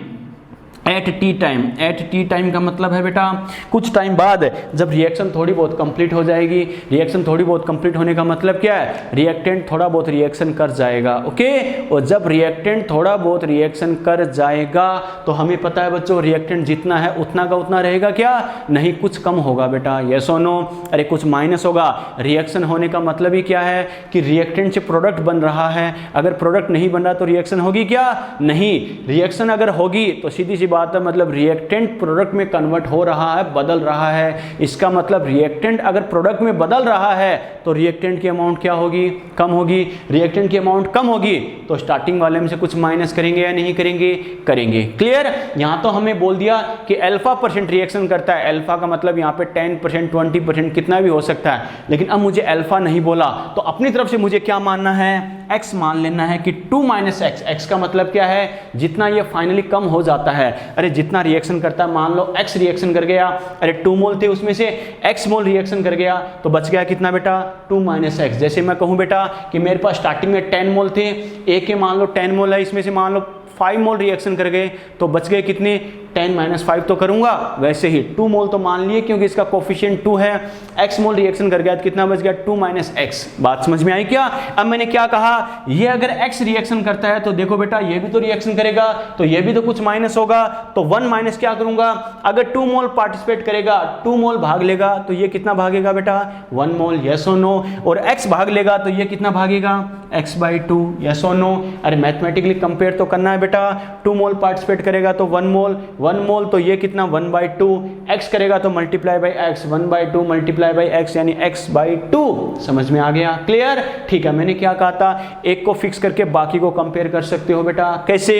at T time का मतलब है बेटा कुछ टाइम बाद जब रिएक्शन थोड़ी बहुत कंप्लीट हो जाएगी। रिएक्शन थोड़ी बहुत कंप्लीट होने का मतलब क्या है? रिएक्टेंट थोड़ा बहुत रिएक्शन कर जाएगा। ओके, और जब रिएक्टेंट थोड़ा बहुत रिएक्शन कर जाएगा तो हमें पता है बच्चों रिएक्टेंट जितना है उतना का उतना रहेगा क्या? नहीं, कुछ कम होगा बेटा। यस और नो? अरे कुछ माइनस होगा। रिएक्शन होने का मतलब ही क्या है कि रिएक्टेंट से प्रोडक्ट बन रहा है। अगर प्रोडक्ट नहीं बन रहा तो रिएक्शन होगी क्या? नहीं। रिएक्शन अगर होगी तो सीधी सी बात है, मतलब रिएक्टेंट प्रोडक्ट में कन्वर्ट हो रहा है, बदल रहा है। इसका मतलब रिएक्टेंट अगर प्रोडक्ट में बदल रहा है तो रिएक्टेंट की अमाउंट क्या होगी, कम होगी। रिएक्टेंट की अमाउंट कम होगी तो स्टार्टिंग वाले में से कुछ माइनस करेंगे या नहीं करेंगे, करेंगे। क्लियर। यहाँ तो हमें बोल दिया कि अल्फा% रिएक्शन करता है, अल्फा का मतलब यहाँ पे 10%, 20% कितना भी हो सकता है, लेकिन अब मुझे अल्फा नहीं बोला तो अपनी तरफ से मुझे क्या मानना है, x मान लेना है कि 2 - x। x का मतलब क्या है, जितना ये फाइनली कम हो जाता है। अरे जितना रिएक्शन करता है, मान लो x रिएक्शन कर गया, अरे 2 मोल थे उसमें से x मोल रिएक्शन कर गया तो बच गया कितना बेटा, 2 - x। जैसे मैं कहूँ बेटा कि मेरे पास स्टार्टिंग में 10 मोल थे, a के मान लो 10 मोल है, इसमें से मान लो 5 मोल रिएक्शन कर गए तो बच गए कितने, 10 - 5 तो करूंगा। वैसे ही 2 मोल तो मान लिए क्योंकि इसका कोफिशिएंट 2 है, x मोल रिएक्शन कर गया तो कितना बच गया, 2 - x। बात समझ में आई क्या। अब मैंने क्या कहा, ये अगर x रिएक्शन करता है तो देखो बेटा ये भी तो रिएक्शन करेगा तो ये भी तो कुछ माइनस होगा, तो 1 माइनस क्या करूंगा, अगर 2 मोल पार्टिसिपेट करेगा, 2 मोल भाग लेगा तो ये कितना भागेगा बेटा, 1 मोल, यस और नो। और x भाग लेगा तो ये कितना भागेगा, x/2, यस और नो। अरे मैथमेटिकली कंपेयर तो करना है बेटा, 2 मोल पार्टिसिपेट करेगा तो 1 मोल, 1 मोल तो ये कितना 1/2, x करेगा तो multiply by x, 1/2 multiply by x यानी x/2। समझ में आ गया, क्लियर। ठीक है, मैंने क्या कहा था, एक को फिक्स करके बाकी को कंपेयर कर सकते हो बेटा। कैसे,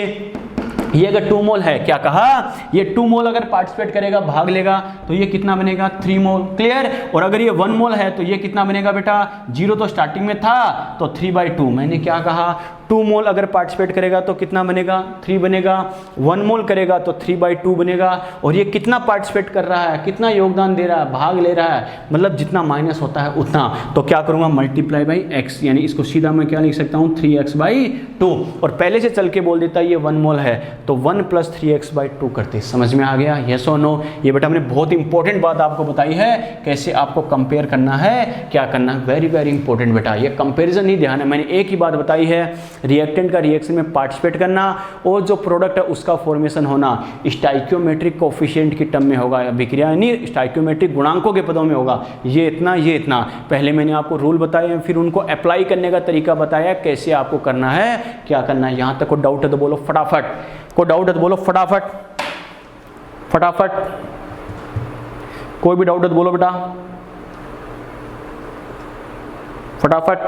ये अगर 2 मोल है, क्या कहा, ये 2 मोल अगर पार्टिसिपेट करेगा, भाग लेगा तो ये कितना बनेगा, 3 मोल। क्लियर। और अगर ये 1 मोल है तो ये कितना बनेगा बेटा, 0 तो स्टार्टिंग में था तो 3/2। मैंने क्या कहा, 2 मोल अगर पार्टिसिपेट करेगा तो कितना बनेगा, 3 बनेगा, 1 मोल करेगा तो 3/2 बनेगा। और ये कितना पार्टिसिपेट कर रहा है, कितना योगदान दे रहा है, भाग ले रहा है, मतलब जितना माइनस होता है उतना। तो क्या करूंगा, मल्टीप्लाई बाई x, यानी इसको सीधा मैं क्या लिख सकता हूँ, 3x/2। और पहले से चल के बोल देता ये 1 मोल है तो 1 + 3x/2 करते। समझ में आ गया, यस और नो। ये बेटा मैंने बहुत इंपॉर्टेंट बात आपको बताई है, कैसे आपको कंपेयर करना है, क्या करना है, वेरी वेरी इंपॉर्टेंट बेटा। ये कंपेरिजन ही ध्यान है, मैंने एक ही बात बताई है, रिएक्टेंट का रिएक्शन में पार्टिसिपेट करना और जो प्रोडक्ट है उसका फॉर्मेशन होना स्टाइक्योमेट्रिक कोफिशिएंट की टर्म में होगा, अभिक्रिया यानी स्टाइक्योमेट्रिक गुणांकों के पदों में होगा। ये इतना, ये इतना। पहले मैंने आपको रूल बताए, फिर उनको अप्लाई करने का तरीका बताया, कैसे आपको करना है, क्या करना है। यहाँ तक को डाउट है तो बोलो फटाफट, को डाउट है तो बोलो फटाफट, फटाफट। कोई भी डाउट है तो बोलो बेटा फटाफट।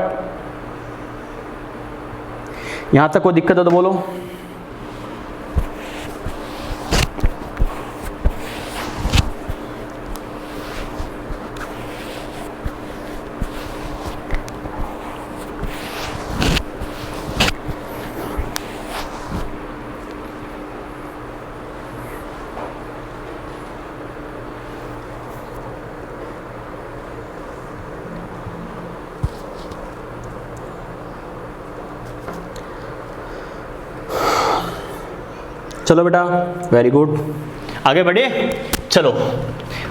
यहां तक कोई दिक्कत है तो बोलो। चलो बेटा, वेरी गुड, आगे बढ़े। चलो,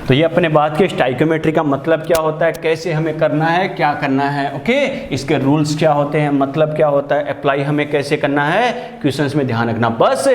तो ये अपने बात के स्टाइक्योमेट्री का मतलब क्या होता है, कैसे हमें करना है, क्या करना है, ओके। इसके रूल्स क्या होते हैं, मतलब क्या होता है, अप्लाई हमें कैसे करना है, क्वेश्चंस में ध्यान रखना। बस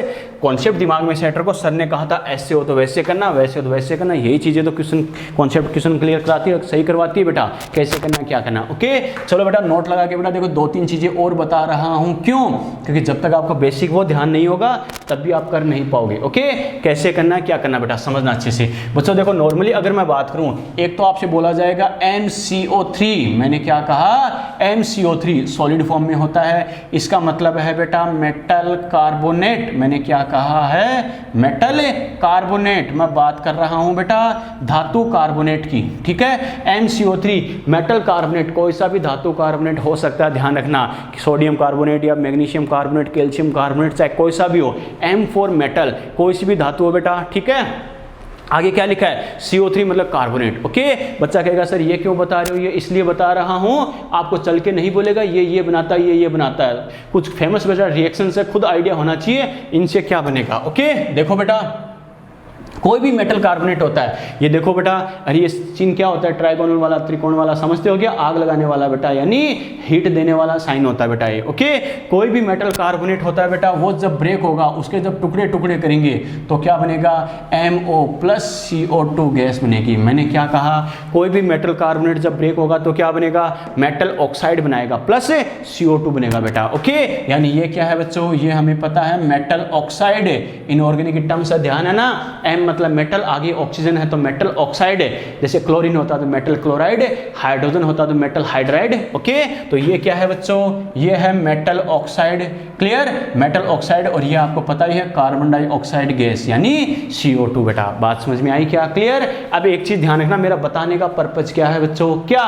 कॉन्सेप्ट दिमाग में सेट रखो। सर ने कहा था ऐसे हो तो वैसे करना, वैसे हो तो वैसे करना, यही चीज़ें तो क्वेश्चन कॉन्सेप्ट क्वेश्चन क्लियर कराती है, सही करवाती है बेटा, कैसे करना क्या करना, ओके। चलो बेटा नोट लगा के बेटा देखो 2-3 चीज़ें और बता रहा हूँ। क्यों, क्योंकि जब तक आपका बेसिक वो ध्यान नहीं होगा तब भी आप कर नहीं पाओगे, ओके। कैसे करना है, क्या करना बेटा, समझना अच्छे से। बच्चों देखो नॉर्मली अगर मैं बात करूं, एक तो आपसे बोला जाएगा MCO3। मैंने क्या कहा, MCO3 सॉलिड फॉर्म में होता है, इसका मतलब है बेटा मेटल कार्बोनेट। मैंने क्या कहा है, मेटल कार्बोनेट। मैं बात कर रहा हूं बेटा धातु कार्बोनेट की, ठीक है। MCO3 मेटल कार्बोनेट, कोई सा भी धातु कार्बोनेट हो सकता है, ध्यान रखना, सोडियम कार्बोनेट या मैग्नीशियम कार्बोनेट, कैल्शियम कार्बोनेट, चाहे कोई सा भी हो। M4 मेटल, कोई सी भी धातु हो बेटा, ठीक है। आगे क्या लिखा है, CO3 मतलब कार्बोनेट, ओके। बच्चा कहेगा सर ये क्यों बता रहे हो, ये इसलिए बता रहा हूं, आपको चल के नहीं बोलेगा ये बनाता है, ये बनाता है। कुछ फेमस बेटा रिएक्शन से खुद आइडिया होना चाहिए इनसे क्या बनेगा, ओके। देखो बेटा कोई भी मेटल कार्बोनेट होता है, ये देखो बेटा, अरे ये चिन्ह क्या होता है, ट्राइगोनल वाला, त्रिकोण वाला, समझते हो क्या, आग लगाने वाला बेटा, यानी हीट देने वाला साइन होता है बेटा ये। ओके, कोई भी मेटल कार्बोनेट होता है बेटा, वो जब ब्रेक होगा, उसके जब टुकड़े टुकड़े करेंगे तो क्या बनेगा, MO प्लस CO2 गैस बनेगी। मैंने क्या कहा, कोई भी मेटल कार्बोनेट जब ब्रेक होगा तो क्या बनेगा, मेटल ऑक्साइड बनाएगा प्लस CO2 बनेगा बेटा। ओके, यानी ये क्या है बच्चों, ये हमें पता है मेटल ऑक्साइड, इनऑर्गेनिक टर्म से ध्यान है ना, M मतलब मेटल, आगे ऑक्सीजन है तो मेटल ऑक्साइड है, जैसे क्लोरीन होता तो मेटल क्लोराइड, हाइड्रोजन होता तो मेटल हाइड्राइड। ओके, तो ये क्या है बच्चों, ये है metal oxide. Clear, metal oxide, और ये आपको पता ही है कार्बन डाइऑक्साइड गैस यानी CO2 बेटा। बात समझ में आई क्या, क्लियर। अब एक चीज ध्यान रखना, मेरा बताने का पर्पज क्या है बच्चों, क्या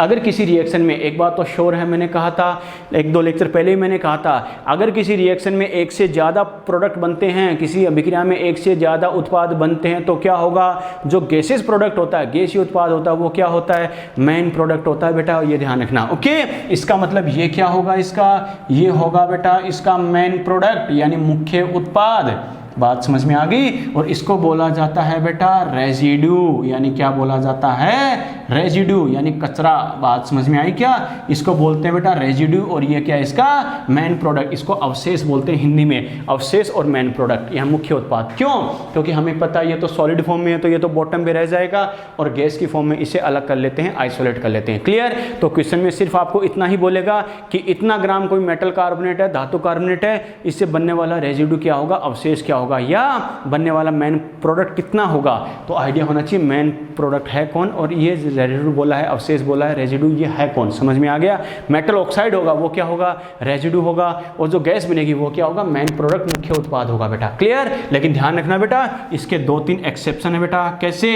अगर किसी रिएक्शन में, एक बात तो श्योर है, मैंने कहा था 1-2 लेक्चर पहले ही मैंने कहा था, अगर किसी रिएक्शन में एक से ज्यादा प्रोडक्ट बनते हैं, किसी अभिक्रिया में एक से ज्यादा उत्पाद बनते हैं, तो क्या होगा, जो गैसेस प्रोडक्ट होता है, गैसीय उत्पाद होता है, वो क्या होता है, मेन प्रोडक्ट होता है बेटा, ये ध्यान रखना। ओके, इसका मतलब ये क्या होगा, इसका ये होगा बेटा इसका मेन प्रोडक्ट यानी मुख्य उत्पाद। बात समझ में आ गई, और इसको बोला जाता है बेटा रेजिड्यू, यानी क्या बोला जाता है, रेजिड्यू यानी कचरा। बात समझ में आई क्या, इसको बोलते हैं बेटा रेजिड्यू, और ये क्या है इसका मेन प्रोडक्ट, इसको अवशेष बोलते हैं हिंदी में, अवशेष और मेन प्रोडक्ट, यह मुख्य उत्पाद। क्यों, क्योंकि हमें पता है ये तो सॉलिड फॉर्म में है तो ये तो बॉटम पे रह जाएगा, और गैस की फॉर्म में इसे अलग कर लेते हैं, आइसोलेट कर लेते हैं। क्लियर, तो क्वेश्चन में सिर्फ आपको इतना ही बोलेगा कि इतना ग्राम कोई मेटल कार्बोनेट है, धातु कार्बोनेट है, इससे बनने वाला रेजिड्यू क्या होगा, अवशेष क्या होगा, या बनने वाला मेन प्रोडक्ट कितना होगा। तो आइडिया होना चाहिए मेन प्रोडक्ट है कौन, और ये रेजिड्यू बोला है, अवशेष बोला है, रेजिड्यू ये है कौन, समझ में आ गया। मेटल ऑक्साइड होगा वो क्या होगा, रेजिड्यू होगा, और जो गैस बनेगी वो क्या होगा, मेन प्रोडक्ट, मुख्य उत्पाद होगा बेटा। क्लियर, लेकिन ध्यान रखना बेटा, इसके 2-3 एक्सेप्शन है बेटा। कैसे,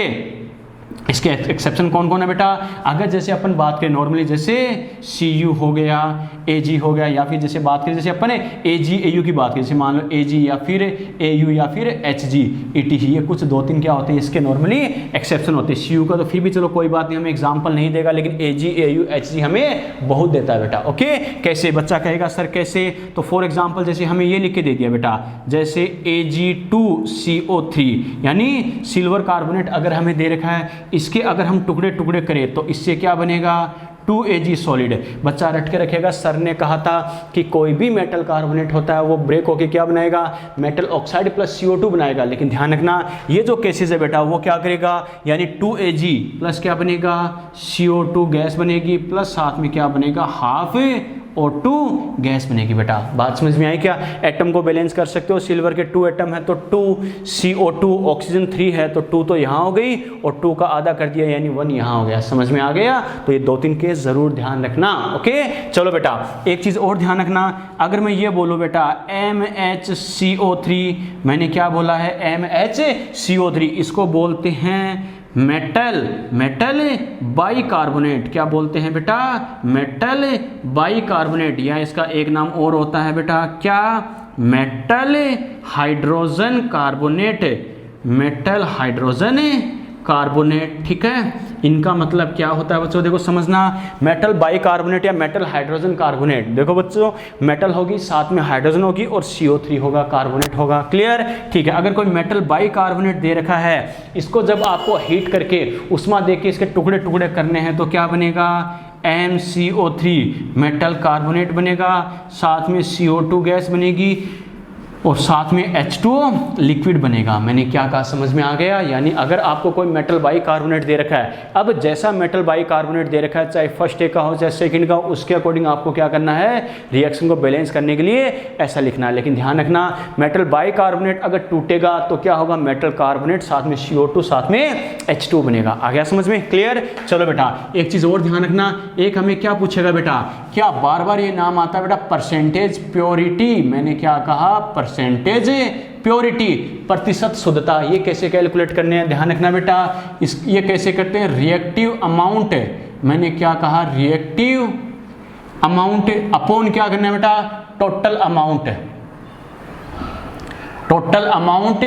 इसके एक्सेप्शन कौन कौन है बेटा, अगर जैसे अपन बात करें नॉर्मली, जैसे Cu हो गया, Ag हो गया, या फिर जैसे बात करें जैसे अपन Ag Au की बात करें, जैसे मान लो Ag या फिर Au या फिर Hg Eth, ये कुछ 2-3 क्या होते हैं इसके नॉर्मली एक्सेप्शन होते हैं। Cu का तो फिर भी चलो कोई बात नहीं, हमें एग्जाम्पल नहीं देगा, लेकिन Ag Au Hg हमें बहुत देता है बेटा। ओके, कैसे, बच्चा कहेगा सर कैसे, तो फॉर एग्जाम्पल जैसे हमें ये लिख के दे दिया बेटा, जैसे Ag2CO3 यानी सिल्वर कार्बोनेट अगर हमें दे रखा है, इसके अगर हम टुकड़े टुकड़े करें तो इससे क्या बनेगा, 2Ag सॉलिड। बच्चा रट के रखेगा, सर ने कहा था कि कोई भी मेटल कार्बोनेट होता है वो ब्रेक होके क्या बनाएगा, मेटल ऑक्साइड प्लस CO2 बनाएगा। लेकिन ध्यान रखना, ये जो केसेस है बेटा वो क्या करेगा, यानी 2Ag प्लस क्या बनेगा, CO2 गैस बनेगी, प्लस साथ में क्या बनेगा, हाफ O2 गैस बनेगी बेटा। बात समझ में आई क्या, एटम को बैलेंस कर सकते हो, सिल्वर के 2 एटम है तो 2 CO2, ऑक्सीजन 3 है तो 2 तो यहाँ हो गई, और 2 का आधा कर दिया यानी 1 यहाँ हो गया। समझ में आ गया, तो ये 2-3 केस जरूर ध्यान रखना। ओके, चलो बेटा एक चीज और ध्यान रखना, अगर मैं ये बोलूँ बेटा MHCO3, मैंने क्या बोला है, MHCO3, इसको बोलते हैं मेटल बाइकार्बोनेट। क्या बोलते हैं बेटा, मेटल बाइकार्बोनेट, या इसका एक नाम और होता है बेटा क्या, metal hydrogen carbonate, metal hydrogen carbonate. ठीक है, इनका मतलब क्या होता है बच्चों, देखो समझना, मेटल बाइकार्बोनेट या मेटल हाइड्रोजन कार्बोनेट, देखो बच्चों मेटल होगी, साथ में हाइड्रोजन होगी, और CO3 होगा, कार्बोनेट होगा। क्लियर, ठीक है। अगर कोई मेटल बाइकार्बोनेट दे रखा है, इसको जब आपको हीट करके उष्मा दे के इसके टुकड़े टुकड़े करने हैं तो क्या बनेगा, MCO3 मेटल कार्बोनेट बनेगा, साथ में CO2 गैस बनेगी, और साथ में H2O लिक्विड बनेगा। मैंने क्या कहा, समझ में आ गया। यानी अगर आपको कोई मेटल बाइकार्बोनेट दे रखा है, अब जैसा मेटल बाइकार्बोनेट दे रखा है, चाहे फर्स्ट डे का हो चाहे सेकंड का हो, उसके अकॉर्डिंग आपको क्या करना है, रिएक्शन को बैलेंस करने के लिए ऐसा लिखना है। लेकिन ध्यान रखना, मेटल बाइकार्बोनेट अगर टूटेगा तो क्या होगा, मेटल कार्बोनेट साथ में CO2 साथ में H2O बनेगा। आ गया समझ में, क्लियर। चलो बेटा एक चीज और ध्यान रखना, एक हमें क्या पूछेगा बेटा, क्या बार बार ये नाम आता है बेटा, परसेंटेज प्योरिटी। मैंने क्या कहा, परसेंटेज प्योरिटी, प्रतिशत शुद्धता। ये कैसे कैलकुलेट करने हैं, ध्यान रखना बेटा, ये कैसे करते हैं, रिएक्टिव अमाउंट। मैंने क्या कहा, रिएक्टिव अमाउंट अपॉन क्या करना है बेटा, टोटल अमाउंट, टोटल अमाउंट,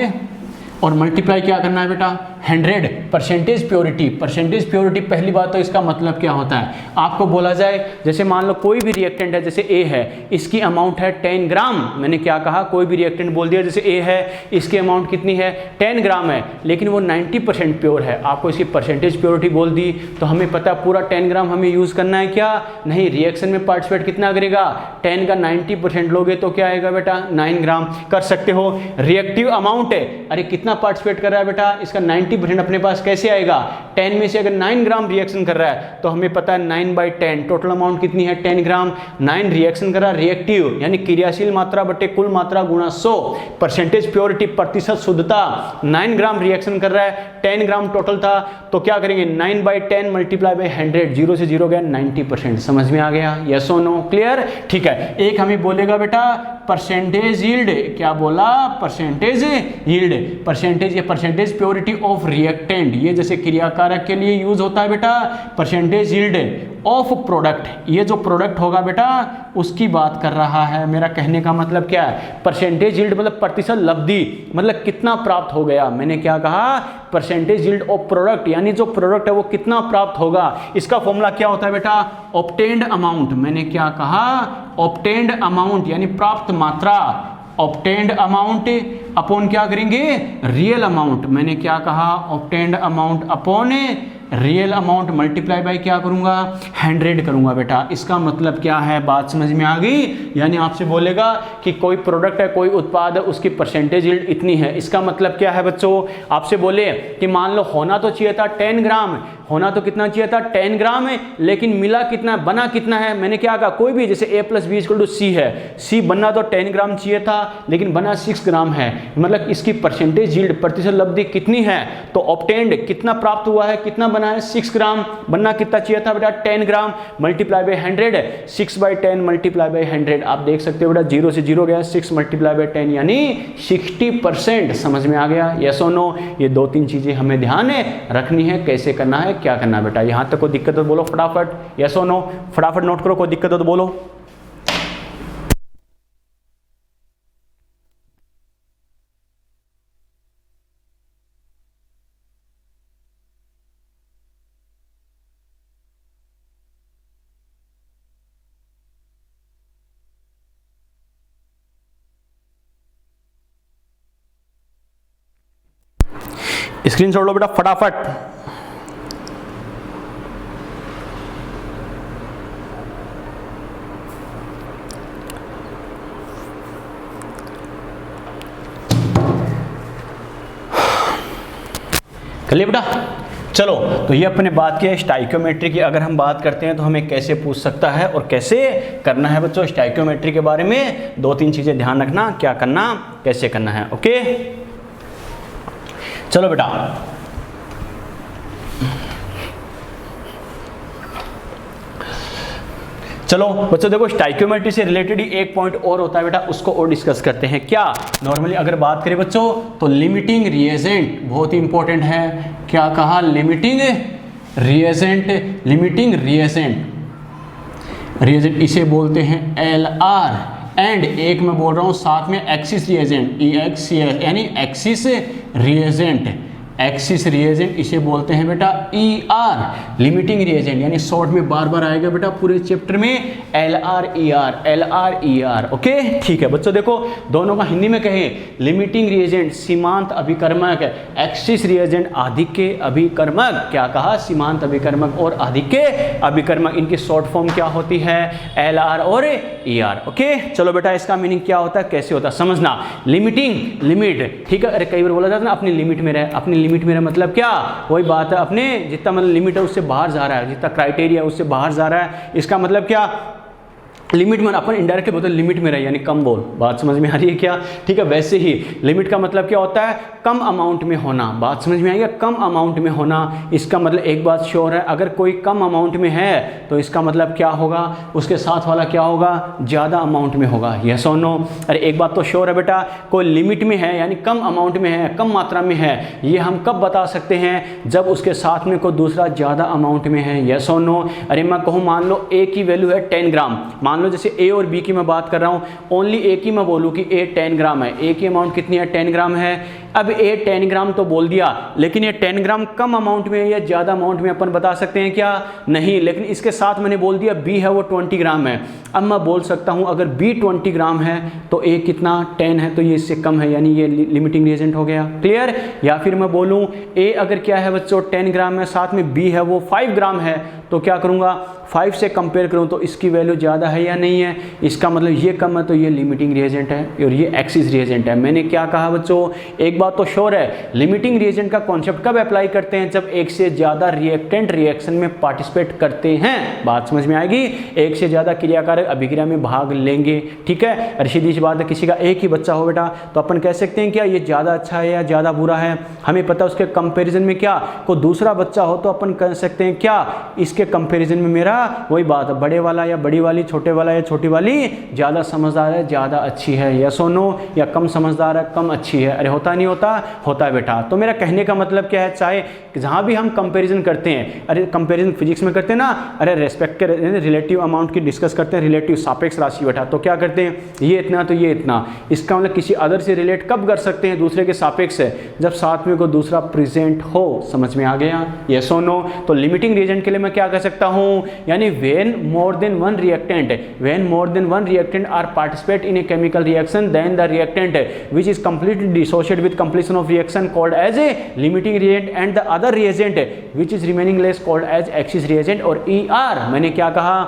और मल्टीप्लाई क्या करना है बेटा, 100 परसेंटेज प्योरिटी। परसेंटेज प्योरिटी पहली बात तो इसका मतलब क्या होता है, आपको बोला जाए जैसे मान लो कोई भी रिएक्टेंट है, जैसे ए है, इसकी अमाउंट है 10 ग्राम। मैंने क्या कहा, कोई भी रिएक्टेंट बोल दिया, जैसे ए है, इसकी अमाउंट कितनी है 10 ग्राम है, लेकिन वो 90% प्योर है, आपको इसकी परसेंटेज प्योरिटी बोल दी, तो हमें पता पूरा 10 ग्राम हमें यूज़ करना है क्या, नहीं, रिएक्शन में पार्टिसिपेट कितना करेगा, 10 का 90% लोगे तो क्या आएगा बेटा 9 ग्राम। कर सकते हो। रिएक्टिव अमाउंट है, अरे कितना पार्टिसिपेट कर रहा है बेटा, इसका 90% अपने पास कैसे आएगा, 10 में से अगर 9 ग्राम रिएक्शन कर रहा है तो हमें पता है 9/10, टोटल अमाउंट कितनी है 10 ग्राम, 9 रिएक्शन कर रहा है, रिएक्टिव यानी क्रियाशील मात्रा बटे कुल मात्रा गुणा 100, परसेंटेज प्योरिटी प्रतिशत शुद्धता, 9 ग्राम रिएक्शन कर रहा है, 10 ग्राम टोटल था, तो क्या करेंगे 9/10 मल्टीप्लाई बाई 100, 0 से 0 गया 90%। समझ में आ गया, यस और नो, क्लियर, ठीक है। एक हमें बोलेगा बेटा परसेंटेज यील्ड, क्या बोला, परसेंटेज यील्ड, परसेंटेज, ये परसेंटेज प्योरिटी ऑफ रिएक्टेंट, ये जैसे क्रियाकारक के लिए यूज होता है बेटा, परसेंटेज यील्ड ऑफ प्रोडक्ट, ये जो प्रोडक्ट होगा बेटा उसकी बात कर रहा है। मेरा कहने का मतलब क्या है, परसेंटेज यील्ड मतलब प्रतिशत लब्धि, मतलब कितना प्राप्त हो गया। मैंने क्या कहा, परसेंटेज यील्ड ऑफ प्रोडक्ट, यानी जो प्रोडक्ट है वो कितना प्राप्त होगा। इसका फॉर्मूला क्या होता है बेटा, ऑब्टेन्ड अमाउंट। मैंने क्या कहा, ऑब्टेन्ड अमाउंट यानी प्राप्त मात्रा, ऑब्टेन्ड अमाउंट अपॉन क्या करेंगे, रियल अमाउंट। मैंने क्या कहा, obtained amount upon real amount multiply by क्या करूंगा, 100 करूंगा बेटा। इसका मतलब क्या है, बात समझ में आ गई। यानी आपसे बोलेगा कि कोई प्रोडक्ट है, कोई उत्पाद है, उसकी परसेंटेज यील्ड इतनी है। इसका मतलब क्या है बच्चों, आपसे बोले कि मान लो होना तो चाहिए था 10 ग्राम, होना तो कितना चाहिए था 10 ग्राम है, लेकिन मिला कितना, बना कितना है। मैंने क्या कहा, कोई भी जैसे A+B=C है, C बनना तो 10 ग्राम चाहिए था, लेकिन बना 6 ग्राम है, मतलब इसकी परसेंटेज यील्ड प्रतिशत लब्धि कितनी है, तो ऑब्टेन्ड कितना प्राप्त हुआ है, कितना बना है 6 ग्राम, बनना कितना चाहिए था बेटा 10 ग्राम, मल्टीप्लाई बाय 100, 6/10 मल्टीप्लाई बाय 100। आप देख सकते हो बेटा 0 से 0 गया, 6 मल्टीप्लाई बाय 10 यानी 60%। समझ में आ गया, यस और नो। ये 2-3 चीजें हमें ध्यान रखनी है, कैसे करना है, क्या करना है बेटा। यहां तक कोई दिक्कत हो तो बोलो फटाफट, यस और नो, फटाफट नोट करो, कोई दिक्कत हो तो बोलो। स्क्रीन छोड़ लो बेटा फटाफट। कर लिया बेटा, चलो। तो ये अपने बात की है स्टाइकियोमेट्री की। अगर हम बात करते हैं तो हमें कैसे पूछ सकता है और कैसे करना है बच्चों। स्टाइकियोमेट्री के बारे में 2-3 चीजें ध्यान रखना, क्या करना, कैसे करना है, ओके। चलो बेटा, चलो बच्चों देखो, स्टाइकियोमेट्री से रिलेटेड ही एक पॉइंट और होता है बेटा, उसको और डिस्कस करते हैं। क्या, नॉर्मली अगर बात करें बच्चों तो लिमिटिंग रिएजेंट बहुत इंपॉर्टेंट है। क्या कहा, limiting reagent, limiting reagent, reagent इसे बोलते हैं LR। एंड एक मैं बोल रहा हूं साथ में एक्सिस रिएजेंट, EXCS यानी एक्सिस रिएजेंट, एक्सिस रिएजेंट इसे बोलते हैं बेटा ER। लिमिटिंग रिएजेंट यानी शॉर्ट में बार बार आएगा बेटा पूरे चैप्टर में LR ER, LR ER, okay. ठीक है बच्चों, देखो दोनों का हिंदी में कहें, लिमिटिंग रिएजेंट सीमांत अभिकर्मक, एक्सिस रिएजेंट आधिक्य अभिकर्मक। क्या कहा, सीमांत अभिकर्मक और आधिक्य अभिकर्मक, इनकी शॉर्ट फॉर्म क्या होती है, LR और ER, ओके। चलो बेटा, इसका मीनिंग क्या होता है, कैसे होता है समझना। लिमिटिंग, लिमिट, ठीक है। अरे कई बार बोला जाता है ना, अपनी लिमिट में रहे, अपनी लिमिट में मतलब क्या, वही बात है, अपने जितना मतलब लिमिट है उससे बाहर जा रहा है, जितना क्राइटेरिया है उससे बाहर जा रहा है। इसका मतलब क्या, लिमिट में, अपन इनडायरेक्टली बोलते हैं लिमिट में रहे यानी कम बोल। बात समझ में आ रही है क्या, ठीक है। वैसे ही लिमिट का मतलब क्या होता है, कम अमाउंट में होना। बात समझ में आई है, कम अमाउंट में होना। इसका मतलब एक बात श्योर है, अगर कोई कम अमाउंट में है तो इसका मतलब क्या होगा, उसके साथ वाला क्या होगा, ज़्यादा अमाउंट में होगा, यस और नो। अरे एक बात तो श्योर है बेटा, कोई लिमिट में है यानी कम अमाउंट में है, कम मात्रा में है, ये हम कब बता सकते हैं, जब उसके साथ में कोई दूसरा ज़्यादा अमाउंट में है, यस और नो। अरे मैं कहूँ मान लो A की वैल्यू है 10 ग्राम, मान मान लो जैसे ए और बी की मैं बात कर रहा हूँ, ओनली ए की मैं बोलूँ कि ए 10 ग्राम है, ए की अमाउंट कितनी है 10 ग्राम है। अब ए 10 ग्राम तो बोल दिया, लेकिन ये 10 ग्राम कम अमाउंट में है या ज़्यादा अमाउंट में अपन बता सकते हैं क्या? नहीं। लेकिन इसके साथ मैंने बोल दिया बी है वो 20 ग्राम है। अब मैं बोल सकता हूँ अगर बी 20 ग्राम है तो ए कितना 10 है, तो ये इससे कम है, यानी ये लिमिटिंग रिएजेंट हो गया। क्लियर? या फिर मैं बोलूँ ए अगर क्या है बच्चों 10 ग्राम है, साथ में बी है वो 5 ग्राम है, तो क्या करूँगा 5 से कंपेयर करूँ तो इसकी वैल्यू ज़्यादा है या नहीं है, इसका मतलब ये कम है तो ये लिमिटिंग रिएजेंट है और ये एक्सिस रिएजेंट है। मैंने क्या कहा बच्चों, एक बात तो श्योर है, लिमिटिंग रिएजेंट का कॉन्सेप्ट कब अप्लाई करते हैं? जब एक से ज़्यादा रिएक्टेंट रिएक्शन में पार्टिसिपेट करते हैं। बात समझ में आएगी? एक से ज़्यादा क्रियाकारक अभिक्रिया में भाग लेंगे। ठीक है, और सीधी सी बात है, किसी का एक ही बच्चा हो बेटा तो अपन कह सकते हैं क्या ये ज़्यादा अच्छा है या ज़्यादा बुरा है? हमें पता है उसके कंपेरिजन में क्या, कोई दूसरा बच्चा हो तो अपन कह सकते हैं क्या इसके कंपेरिजन में मेरा वही बात है, बड़े वाला या बड़ी वाली, छोटे वाला या छोटी वाली ज़्यादा समझदार है, ज़्यादा अच्छी है, यस और नो, या कम समझदार है, कम अच्छी है। अरे होता नहीं होता? होता है बेटा। तो मेरा कहने का मतलब क्या है, चाहे जहाँ भी हम कंपैरिजन करते हैं, अरे कंपैरिजन फिजिक्स में करते हैं ना, अरे रेस्पेक्ट के रिलेटिव अमाउंट की डिस्कस करते हैं, रिलेटिव सापेक्ष राशि बेटा, तो क्या करते हैं ये इतना तो ये इतना, इसका मतलब किसी अदर से रिलेट कब कर सकते हैं? दूसरे के सापेक्ष से, जब साथ में कोई दूसरा प्रेजेंट हो। समझ में आ गया? यस और नो? तो लिमिटिंग रीजन के लिए मैं क्या कह सकता हूँ, यानी when more than one reactant are participate in a chemical reaction, then the reactant which is completely dissociated with completion of reaction called as a limiting reagent, and the other reagent which is remaining less called as excess reagent और ER। मैंने क्या कहा,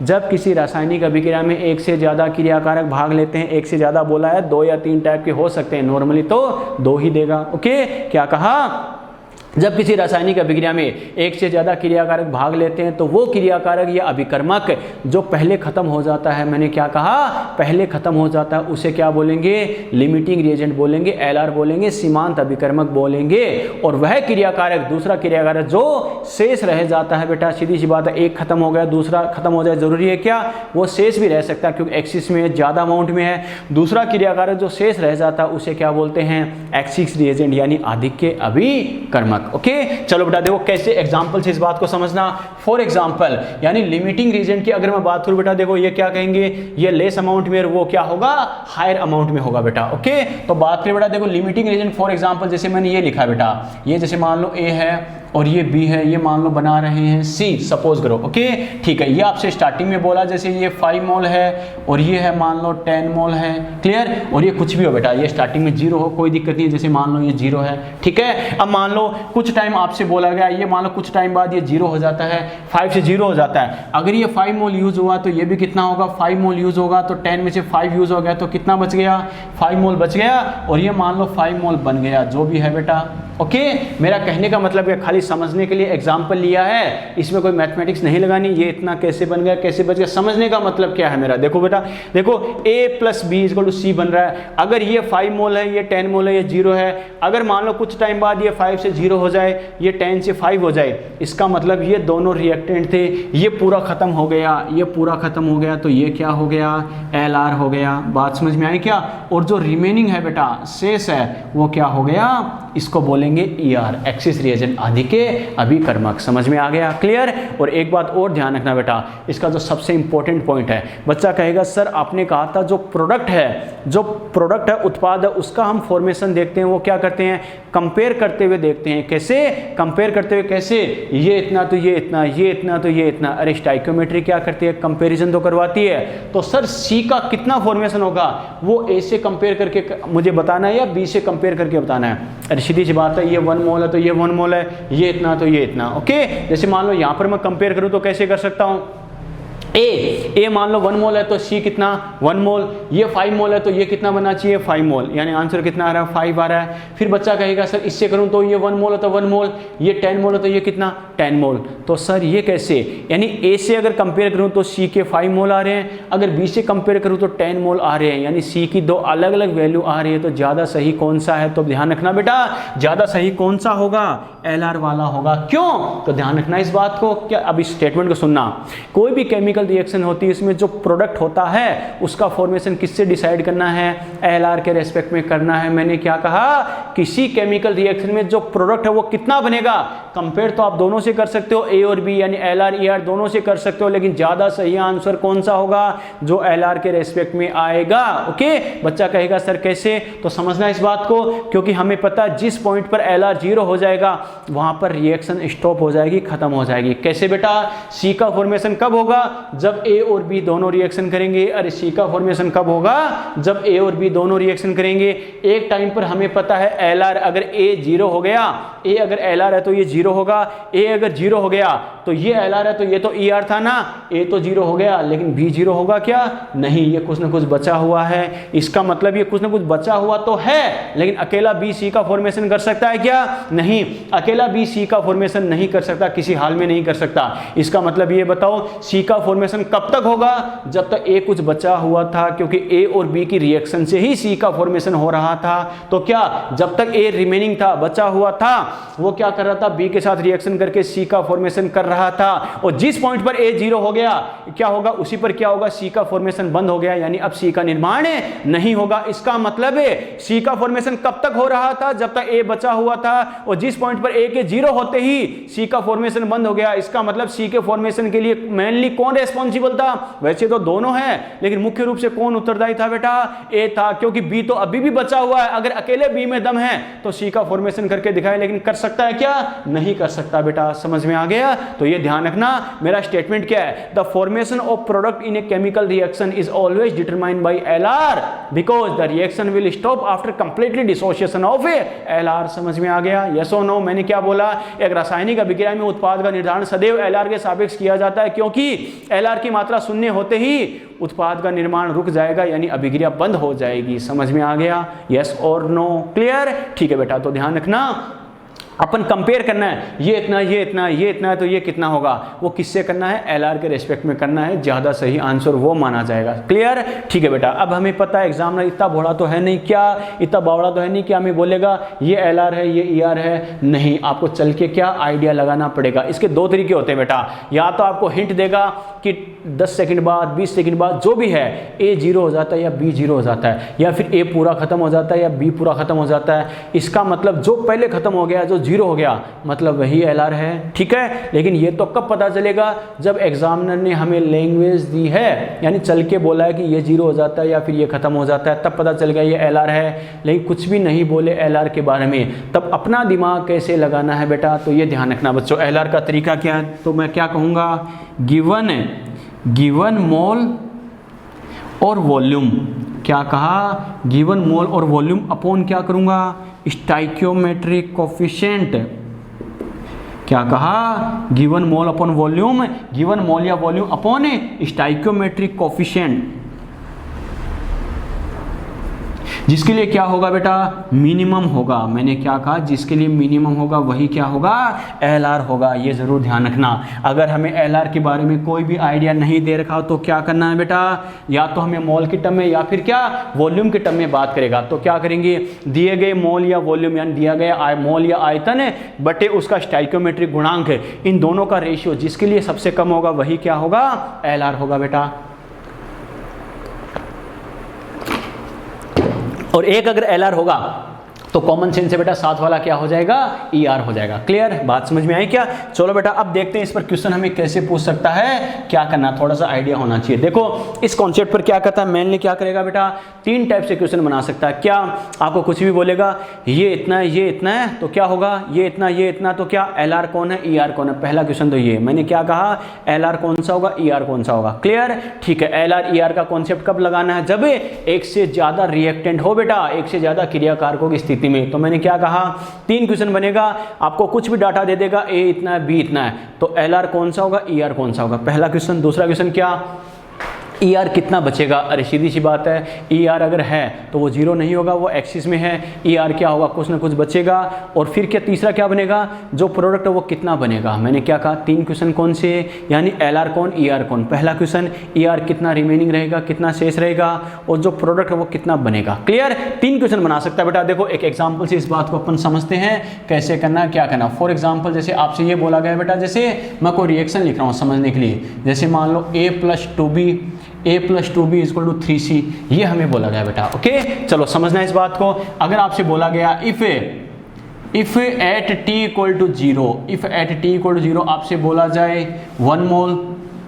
जब किसी रासायनिक अभिक्रिया में एक से ज़्यादा क्रियाकारक भाग लेते हैं, एक से ज़्यादा बोला है, 2 या 3 टाइप के हो सकते हैं, नॉर्मली तो 2 ही देगा। ओके, क्या कहा, जब किसी रासायनिक अभिक्रिया में एक से ज़्यादा क्रियाकारक भाग लेते हैं तो वो क्रियाकारक या अभिकर्मक जो पहले ख़त्म हो जाता है, मैंने क्या कहा, पहले ख़त्म हो जाता है, उसे क्या बोलेंगे, लिमिटिंग रिएजेंट बोलेंगे, LR बोलेंगे, सीमांत अभिकर्मक बोलेंगे। और वह क्रियाकारक, दूसरा क्रियाकारक जो शेष रह जाता है बेटा, सीधी सी बात है, एक खत्म हो गया दूसरा खत्म हो जाए, ज़रूरी है क्या? वो शेष भी रह सकता है क्योंकि एक्सिस में ज़्यादा अमाउंट में है। दूसरा क्रियाकारक जो शेष रह जाता है उसे क्या बोलते हैं, एक्सिस रिएजेंट यानी आधिक्य अभिकर्मक। ओके, चलो बेटा देखो कैसे एग्जांपल से इस बात को समझना। फॉर एग्जांपल, यानी लिमिटिंग रीजन की अगर मैं बात करूं बेटा, देखो ये क्या कहेंगे, ये लेस अमाउंट में, वो क्या होगा, हायर अमाउंट में होगा बेटा। ओके, तो बात करें बेटा, देखो लिमिटिंग रीजन फॉर एग्जांपल, जैसे मैंने ये लिखा बेटा, ये जैसे मान लो ए है और ये बी है, ये मान लो बना रहे हैं सी, सपोज करो। ओके, ठीक है, ये आपसे स्टार्टिंग में बोला जैसे ये 5 मोल है और ये है मान लो 10 मोल है। क्लियर? और ये कुछ भी हो बेटा, ये स्टार्टिंग में 0 हो, कोई दिक्कत नहीं है, जैसे मान लो ये 0 है। ठीक है, अब मान लो कुछ टाइम आपसे बोला गया, ये मान लो कुछ टाइम बाद ये 0 हो जाता है, 5 से 0 हो जाता है। अगर ये 5 मोल यूज हुआ तो ये भी कितना होगा, 5 मोल यूज होगा, तो 10 में से 5 यूज हो गया तो कितना बच गया, 5 मोल बच गया, और ये मान लो 5 मोल बन गया, जो भी है बेटा। ओके, मेरा कहने का मतलब है खाली समझने के लिए एग्जाम्पल लिया है, इसमें कोई मैथमेटिक्स नहीं लगानी, ये इतना कैसे बन गया, कैसे बच गया, समझने का मतलब क्या है मेरा। देखो बेटा, देखो A + B = C बन रहा है, अगर ये 5 मोल है, ये 10 मोल है, ये 0 है, अगर मान लो कुछ टाइम बाद ये 5 से 0 हो जाए, ये 10 से 5 हो जाए, इसका मतलब ये दोनों रिएक्टेंट थे, ये पूरा खत्म हो गया, ये पूरा खत्म हो गया, तो ये क्या हो गया, LR हो गया। बात समझ में आई क्या? और जो रिमेनिंग है बेटा, शेष है, वो क्या हो गया, इसको बोलेंगे ER, एक्सिस रिएजेंट आधिक्य अभिकर्मक। समझ में आ गया? क्लियर? और एक बात और ध्यान रखना बेटा, इसका जो सबसे इंपॉर्टेंट पॉइंट है, बच्चा कहेगा सर आपने कहा था जो प्रोडक्ट है, उत्पाद है, उसका हम फॉर्मेशन देखते हैं, वो क्या करते हैं, कंपेयर करते हुए देखते हैं। कैसे कंपेयर करते हुए, कैसे, ये इतना तो ये इतना, ये इतना तो ये इतना। अरे स्टाइकियोमेट्री क्या करती है, कंपेरिजन तो करवाती है। तो सर सी का कितना फॉर्मेशन होगा, वो ए से कंपेयर करके मुझे बताना है या बी से कंपेयर करके बताना है। अरे सीधी सी बात है, ये 1 मोल है तो ये 1 मोल है, ये इतना तो ये इतना। ओके, जैसे मान लो यहाँ पर मैं कंपेयर करूँ तो कैसे कर सकता हूँ, ए मान लो 1 मोल है तो सी कितना, 1 मोल, ये 5 मोल है तो ये कितना बनना चाहिए, 5 मोल, यानी आंसर कितना आ रहा है, 5 आ रहा है। फिर बच्चा कहेगा सर इससे करूं तो ये 1 मोल है तो 1 मोल, ये 10 मोल है तो ये कितना, 10 मोल। तो सर ये कैसे, यानी ए से अगर कंपेयर करूं तो सी के 5 मोल आ रहे हैं, अगर बी से कंपेयर करूं तो 10 मोल आ रहे हैं, यानी सी की 2 अलग अलग वैल्यू आ रही है। तो ज़्यादा सही कौन सा है, तो ध्यान रखना बेटा, ज़्यादा सही कौन सा होगा, LR वाला होगा। क्यों, तो ध्यान रखना इस बात को। क्या अब इस स्टेटमेंट को सुनना, कोई भी केमिकल केमिकल रिएक्शन होती है इसमें जो प्रोडक्ट होता है उसका फॉर्मेशन किससे डिसाइड करना है, एलआर के रेस्पेक्ट में करना है। मैंने क्या कहा, किसी केमिकल रिएक्शन में जो प्रोडक्ट है वो कितना बनेगा, कंपेयर तो आप दोनों से कर सकते हो, ए और बी यानी एलआर ईआर दोनों से कर सकते हो, लेकिन ज्यादा सही आंसर कौन सा होगा, जो एलआर के रेस्पेक्ट में आएगा। ओके, बच्चा कहेगा सर कैसे, तो समझना इस बात को, क्योंकि हमें पता है जिस पॉइंट पर एलआर 0 हो जाएगा वहां पर रिएक्शन स्टॉप हो जाएगी, खत्म हो जाएगी। कैसे बेटा, सी का फॉर्मेशन कब होगा, जब ए और बी दोनों रिएक्शन करेंगे। अरे सी का फॉर्मेशन कब होगा, जब ए और बी दोनों रिएक्शन करेंगे। एक टाइम पर हमें पता है एलआर अगर ए 0 हो गया, ए अगर एलआर है तो ये 0 होगा, ए अगर 0 हो गया तो ये एलआर है तो ये तो ईआर था ना, ए तो 0 हो गया लेकिन बी 0 होगा क्या, नहीं, ये कुछ ना कुछ बचा हुआ है। इसका मतलब ये कुछ ना कुछ बचा हुआ तो है, लेकिन अकेला बी सी का फॉर्मेशन कर सकता है क्या, नहीं, अकेला बी सी का फॉर्मेशन नहीं कर सकता, किसी हाल में नहीं कर सकता। इसका मतलब ये बताओ सी का फॉर्मेशन कब तक होगा, जब तक ए कुछ बचा हुआ था, क्योंकि ए और बी की रिएक्शन से ही सी का फॉर्मेशन हो रहा था। तो क्या, जब तक ए रिमेनिंग था, बचा हुआ था, वो क्या कर रहा था, बी के साथ रिएक्शन करके सी का फॉर्मेशन कर रहा था। और जिस पॉइंट पर ए 0 हो गया क्या होगा, उसी पर क्या होगा, सी का फॉर्मेशन बंद हो गया, यानी अब सी का निर्माण नहीं होगा। इसका मतलब है सी का फॉर्मेशन कब तक हो रहा था, जब तक ए बचा हुआ था, और जिस पॉइंट पर ए के 0 होते ही सी का फॉर्मेशन बंद हो गया। इसका मतलब सी के फॉर्मेशन के लिए मेनली कौन रेस्पॉन्सिबल था, वैसे तो दोनों हैं, लेकिन मुख्य रूप से कौन उत्तरदायी था बेटा, ए था, क्योंकि बी तो अभी भी बचा हुआ है। अगर अकेले बी में दम है तो सी का फॉर्मेशन करके दिखाए, लेकिन कर सकता है क्या, नहीं कर सकता बेटा। समझ में आ गया, तो ये ध्यान रखना। मेरा स्टेटमेंट क्या है, the formation of product in a chemical reaction is always determined by LR because the reaction will stop after completely dissociation of LR. समझ में आ गया, यस और नो। मैंने क्या बोला, एक रासायनिक अभिक्रिया में उत्पाद का निर्धारण सदैव एलआर के सापेक्ष किया जाता है, क्योंकि एलआर की मात्रा शून्य होते ही उत्पाद का निर्माण रुक जाएगा, यानी अभिक्रिया बंद हो जाएगी। समझ में आ गया, यस और नो, क्लियर, ठीक है बेटा। तो ध्यान रखना, अपन कंपेयर करना है, ये इतना ये इतना ये इतना है तो ये कितना होगा, वो किससे करना है, एलआर के रेस्पेक्ट में करना है, ज्यादा सही आंसर वो माना जाएगा। क्लियर, ठीक है बेटा। अब हमें पता है एग्जामिनर इतना भोला तो है नहीं, क्या इतना बावड़ा तो है नहीं कि हमें बोलेगा ये एलआर है ये ईआर है, नहीं, आपको चल के क्या आइडिया लगाना पड़ेगा। इसके दो तरीके होते हैं बेटा, या तो आपको हिंट देगा कि 10 सेकंड बाद 20 सेकंड बाद जो भी है ए 0 हो जाता है या बी 0 हो जाता है, या फिर ए पूरा खत्म हो जाता है या बी पूरा खत्म हो जाता है। इसका मतलब जो पहले खत्म हो गया, जो 0 हो गया, मतलब वही एलआर है, ठीक है। लेकिन ये तो कब पता चलेगा, जब एग्जामिनर ने हमें लैंग्वेज दी है, यानी चल के बोला है कि ये 0 हो जाता है या फिर ये खत्म हो जाता है, तब पता चल गया ये एलआर है। लेकिन कुछ भी नहीं बोले एलआर के बारे में, तब अपना दिमाग कैसे लगाना है बेटा, तो ये ध्यान रखना बच्चों। एलआर का तरीका क्या है, तो मैं क्या कहूँगा, गिवन मोल और वॉल्यूम, क्या कहा, गिवन मोल और वॉल्यूम अपॉन क्या करूँगा, स्टाइकियोमेट्रिक कोफिशिएंट। क्या कहा, given mole upon volume, given mole या वॉल्यूम अपॉन स्टाइकियोमेट्रिक कोफिशिएंट, जिसके लिए क्या होगा बेटा, मिनिमम होगा। मैंने क्या कहा, जिसके लिए मिनिमम होगा वही क्या होगा, एलआर होगा। ये जरूर ध्यान रखना। अगर हमें एलआर के बारे में कोई भी आइडिया नहीं दे रखा तो क्या करना है बेटा, या तो हमें मोल के टर्म में या फिर क्या वॉल्यूम के टर्म में बात करेगा। तो क्या करेंगे, दिए गए मोल या वॉल्यूम, यानी दिया गया मोल या आयतन है बटे उसका स्टाइकियोमेट्रिक गुणांक है, इन दोनों का रेशियो जिसके लिए सबसे कम होगा वही क्या होगा, एलआर होगा बेटा। और एक अगर एलआर होगा तो कॉमन सेंस से बेटा साथ वाला क्या हो जाएगा, ईआर हो जाएगा। क्लियर, बात समझ में आई क्या। चलो बेटा अब देखते हैं इस पर क्वेश्चन हमें कैसे पूछ सकता है, क्या करना, थोड़ा सा आइडिया होना चाहिए। देखो इस कॉन्सेप्ट पर क्या करता है, मेनली क्या करेगा बेटा, 3 टाइप से क्वेश्चन बना सकता है। क्या, आपको कुछ भी बोलेगा ये इतना है ये इतना है तो क्या होगा, ये इतना तो क्या, एलआर कौन है ईआर कौन है। पहला क्वेश्चन तो ये, मैंने क्या कहा, एलआर कौन सा होगा ईआर कौन सा होगा। क्लियर, ठीक है। एलआर ईआर का कॉन्सेप्ट कब लगाना है, जब एक से ज्यादा रिएक्टेंट हो बेटा, एक से ज्यादा क्रियाकारकों की स्थिति में। तो मैंने क्या कहा, 3 क्वेश्चन बनेगा, आपको कुछ भी डाटा दे देगा, ए इतना है बी इतना है, तो एलआर कौन सा होगा ईआर कौन सा होगा, पहला क्वेश्चन। दूसरा क्वेश्चन क्या, ई आर कितना बचेगा? अरे सीधी सी बात है, ई आर अगर है तो वो जीरो नहीं होगा, वो एक्सिस में है। ई आर क्या होगा? कुछ ना कुछ बचेगा। और फिर क्या तीसरा क्या बनेगा? जो प्रोडक्ट है वो कितना बनेगा? मैंने क्या कहा, 3 क्वेश्चन कौन से, यानी एल आर कौन, ई आर कौन। पहला क्वेश्चन ई आर कितना रिमेनिंग रहेगा, कितना शेष रहेगा, और जो प्रोडक्ट है वो कितना बनेगा। क्लियर? 3 क्वेश्चन बना सकता है बेटा। देखो एक एग्जाम्पल से इस बात को अपन समझते हैं कैसे करना, क्या करना। फॉर एग्जाम्पल जैसे आपसे ये बोला गया बेटा, जैसे मैं कोई रिएक्शन लिख रहा हूँ समझने के लिए, जैसे मान लो a + 2b = 3c, ये हमें बोला गया बेटा। ओके, चलो समझना इस बात को। अगर आपसे बोला गया इफ एट t = 0 आपसे बोला जाए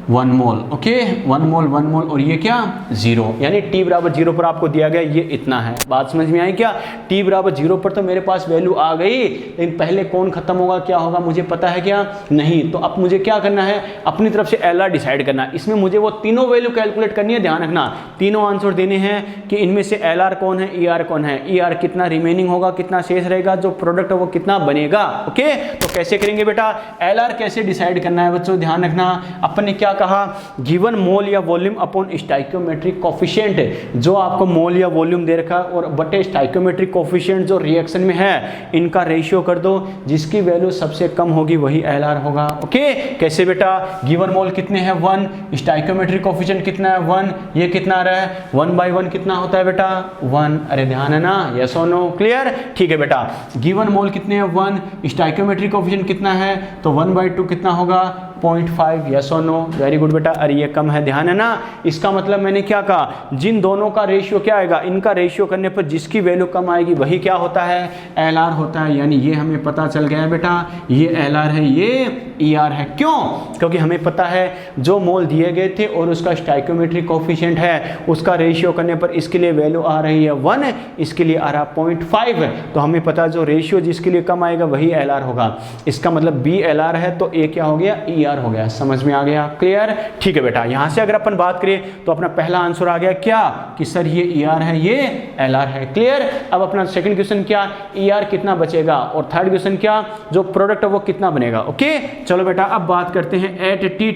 1 मोल, ओके, 1 मोल, और ये क्या 0, यानी t = 0 पर आपको दिया गया ये इतना है। बात समझ में आई क्या? t = 0 पर तो मेरे पास वैल्यू आ गई, लेकिन पहले कौन खत्म होगा, क्या होगा, मुझे पता है क्या? नहीं। तो अब मुझे क्या करना है, अपनी तरफ से एल आर डिसाइड करना है। इसमें मुझे वो तीनों वैल्यू कैलकुलेट करनी है। ध्यान रखना, तीनों आंसर देने हैं कि इनमें से एल आर कौन है, ई आर कौन है, ई आर कितना रिमेनिंग होगा, कितना शेष रहेगा, जो प्रोडक्ट है वो कितना बनेगा। ओके, तो कैसे करेंगे बेटा, एल आर कैसे डिसाइड करना है बच्चों? ध्यान रखना, अपन ने क्या कहा, गिवन मोल या वॉल्यूम अपॉन स्टाइकियोमेट्रिक कोफिशिएंट। जो आपको मोल या वॉल्यूम दे रखा है और बटे स्टाइकियोमेट्रिक कोफिशिएंट जो रिएक्शन में है, इनका रेशियो कर दो, जिसकी वैल्यू सबसे कम होगी वही एल आर होगा। ओके, कैसे बेटा, गिवन मोल कितने हैं 1, स्टाइकियोमेट्रिक कोफिशिएंट कितना है 1, ये कितना आ रहा है 1/1 कितना होता है बेटा 1। अरे ध्यान है ना, यस और नो, क्लियर? ठीक है बेटा, गिवन मोल कितने हैं 1, स्टाइकियोमेट्रिक कोफिशिएंट कितना है, तो 1/2 कितना होगा 0.5, यस और नो, वेरी गुड बेटा। अरे ये कम है, ध्यान है ना। इसका मतलब मैंने क्या कहा, जिन दोनों का रेशियो क्या आएगा, इनका रेशियो करने पर जिसकी वैल्यू कम आएगी वही क्या होता है, एल आर होता है। यानी ये हमें पता चल गया बेटा, ये एल आर है, ये ई आर है। क्यों? क्योंकि हमें पता है जो मोल दिए गए थे और उसका स्टाइकियोमेट्रिक कोफिशिएंट है, उसका रेशियो करने पर इसके लिए वैल्यू आ रही है 1, इसके लिए आ रहा 0.5। तो हमें पता है जो रेशियो जिसके लिए कम आएगा वही एल आर होगा। इसका मतलब बी एल आर है तो ए क्या हो गया, ई आर हो गया। समझ में आ गया? क्लियर? ठीक है बेटा, यहां से अगर अपन बात करें तो अपना पहला आंसर आ गया क्या, कि सर ये ई आर है, ये एल आर है। क्लियर? अब अपना सेकंड क्वेश्चन क्या, ई आर कितना बचेगा, और थर्ड क्वेश्चन क्या, जो प्रोडक्ट है वो कितना बनेगा। ओके, चलो बेटा अब बात करते हैं एट टी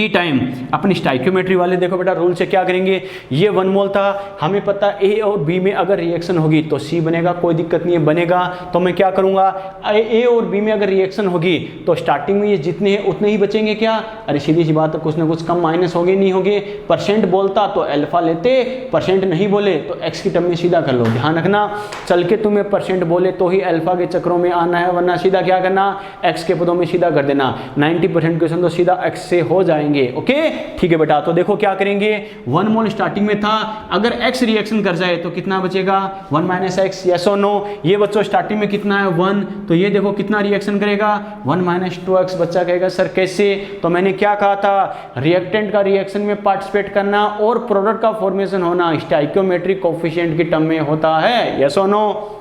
टाइम अपनी स्टाइकियोमेट्री वाले। देखो बेटा रूल से क्या करेंगे, ये 1 मोल था, हमें पता ए और बी में अगर रिएक्शन होगी तो सी बनेगा, कोई दिक्कत नहीं है, बनेगा। तो मैं क्या करूंगा, ए और बी में अगर रिएक्शन होगी तो स्टार्टिंग में ये जितने हैं उतने ही बचेंगे क्या? अरे सीधी सी बात है, कुछ ना कुछ कम माइनस होंगे, नहीं होंगे। परसेंट बोलता तो अल्फा लेते, परसेंट नहीं बोले तो एक्स की टर्म में सीधा कर लो। ध्यान रखना, चल के तुम्हें परसेंट बोले तो ही अल्फा के चक्रों में आना है, वरना सीधा क्या करना, एक्स के पदों में सीधा कर देना। 90% क्वेश्चन तो सीधा एक्स से हो जाएंगे। ओके, ठीक है बेटा। तो देखो क्या करेंगे, 1 मोल स्टार्टिंग में था, अगर x रिएक्शन कर जाए तो कितना बचेगा 1 - x, यस और नो। ये बच्चों स्टार्टिंग में कितना है 1, तो ये देखो कितना रिएक्शन करेगा 1 - 2x। बच्चा कहेगा सर कैसे, तो मैंने क्या कहा था, रिएक्टेंट का रिएक्शन में पार्टिसिपेट करना और प्रोडक्ट का फॉर्मेशन होना स्टाइकियोमेट्रिक कोफिशिएंट की टर्म में होता है, यस और नो।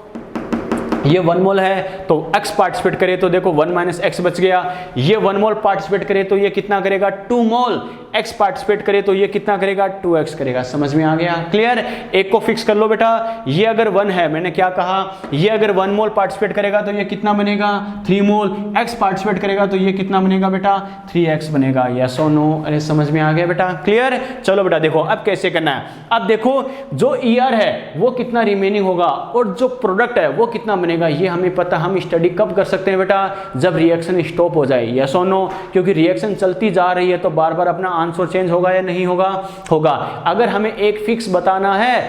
ये 1 मोल है तो x पार्टिसिपेट करे तो देखो 1 - x बच गया। ये 1 मोल पार्टिसिपेट करे तो ये कितना करेगा 2 मोल, x पार्टिसिपेट करे तो ये कितना करेगा 2x करेगा। समझ में आ गया? क्लियर? एक को फिक्स कर लो बेटा, ये अगर 1 है, मैंने क्या कहा, ये अगर 1 मोल पार्टिसिपेट करेगा तो ये कितना बनेगा 3 मोल, x पार्टिसिपेट करेगा तो ये कितना बनेगा बेटा 3x बनेगा, यस और नो। अरे समझ में आ गया बेटा? क्लियर? चलो बेटा देखो अब कैसे करना है। अब देखो जो ER है वो कितना रिमेनिंग होगा और जो प्रोडक्ट है वो कितना बनेगा, ये हमें पता। हम स्टडी कब कर सकते हैं बेटा, जब रिएक्शन स्टॉप हो जाए, यस और नो। क्योंकि रिएक्शन चलती जा रही है तो बार बार अपना आंसर चेंज होगा या नहीं होगा, होगा। अगर हमें एक फिक्स बताना है,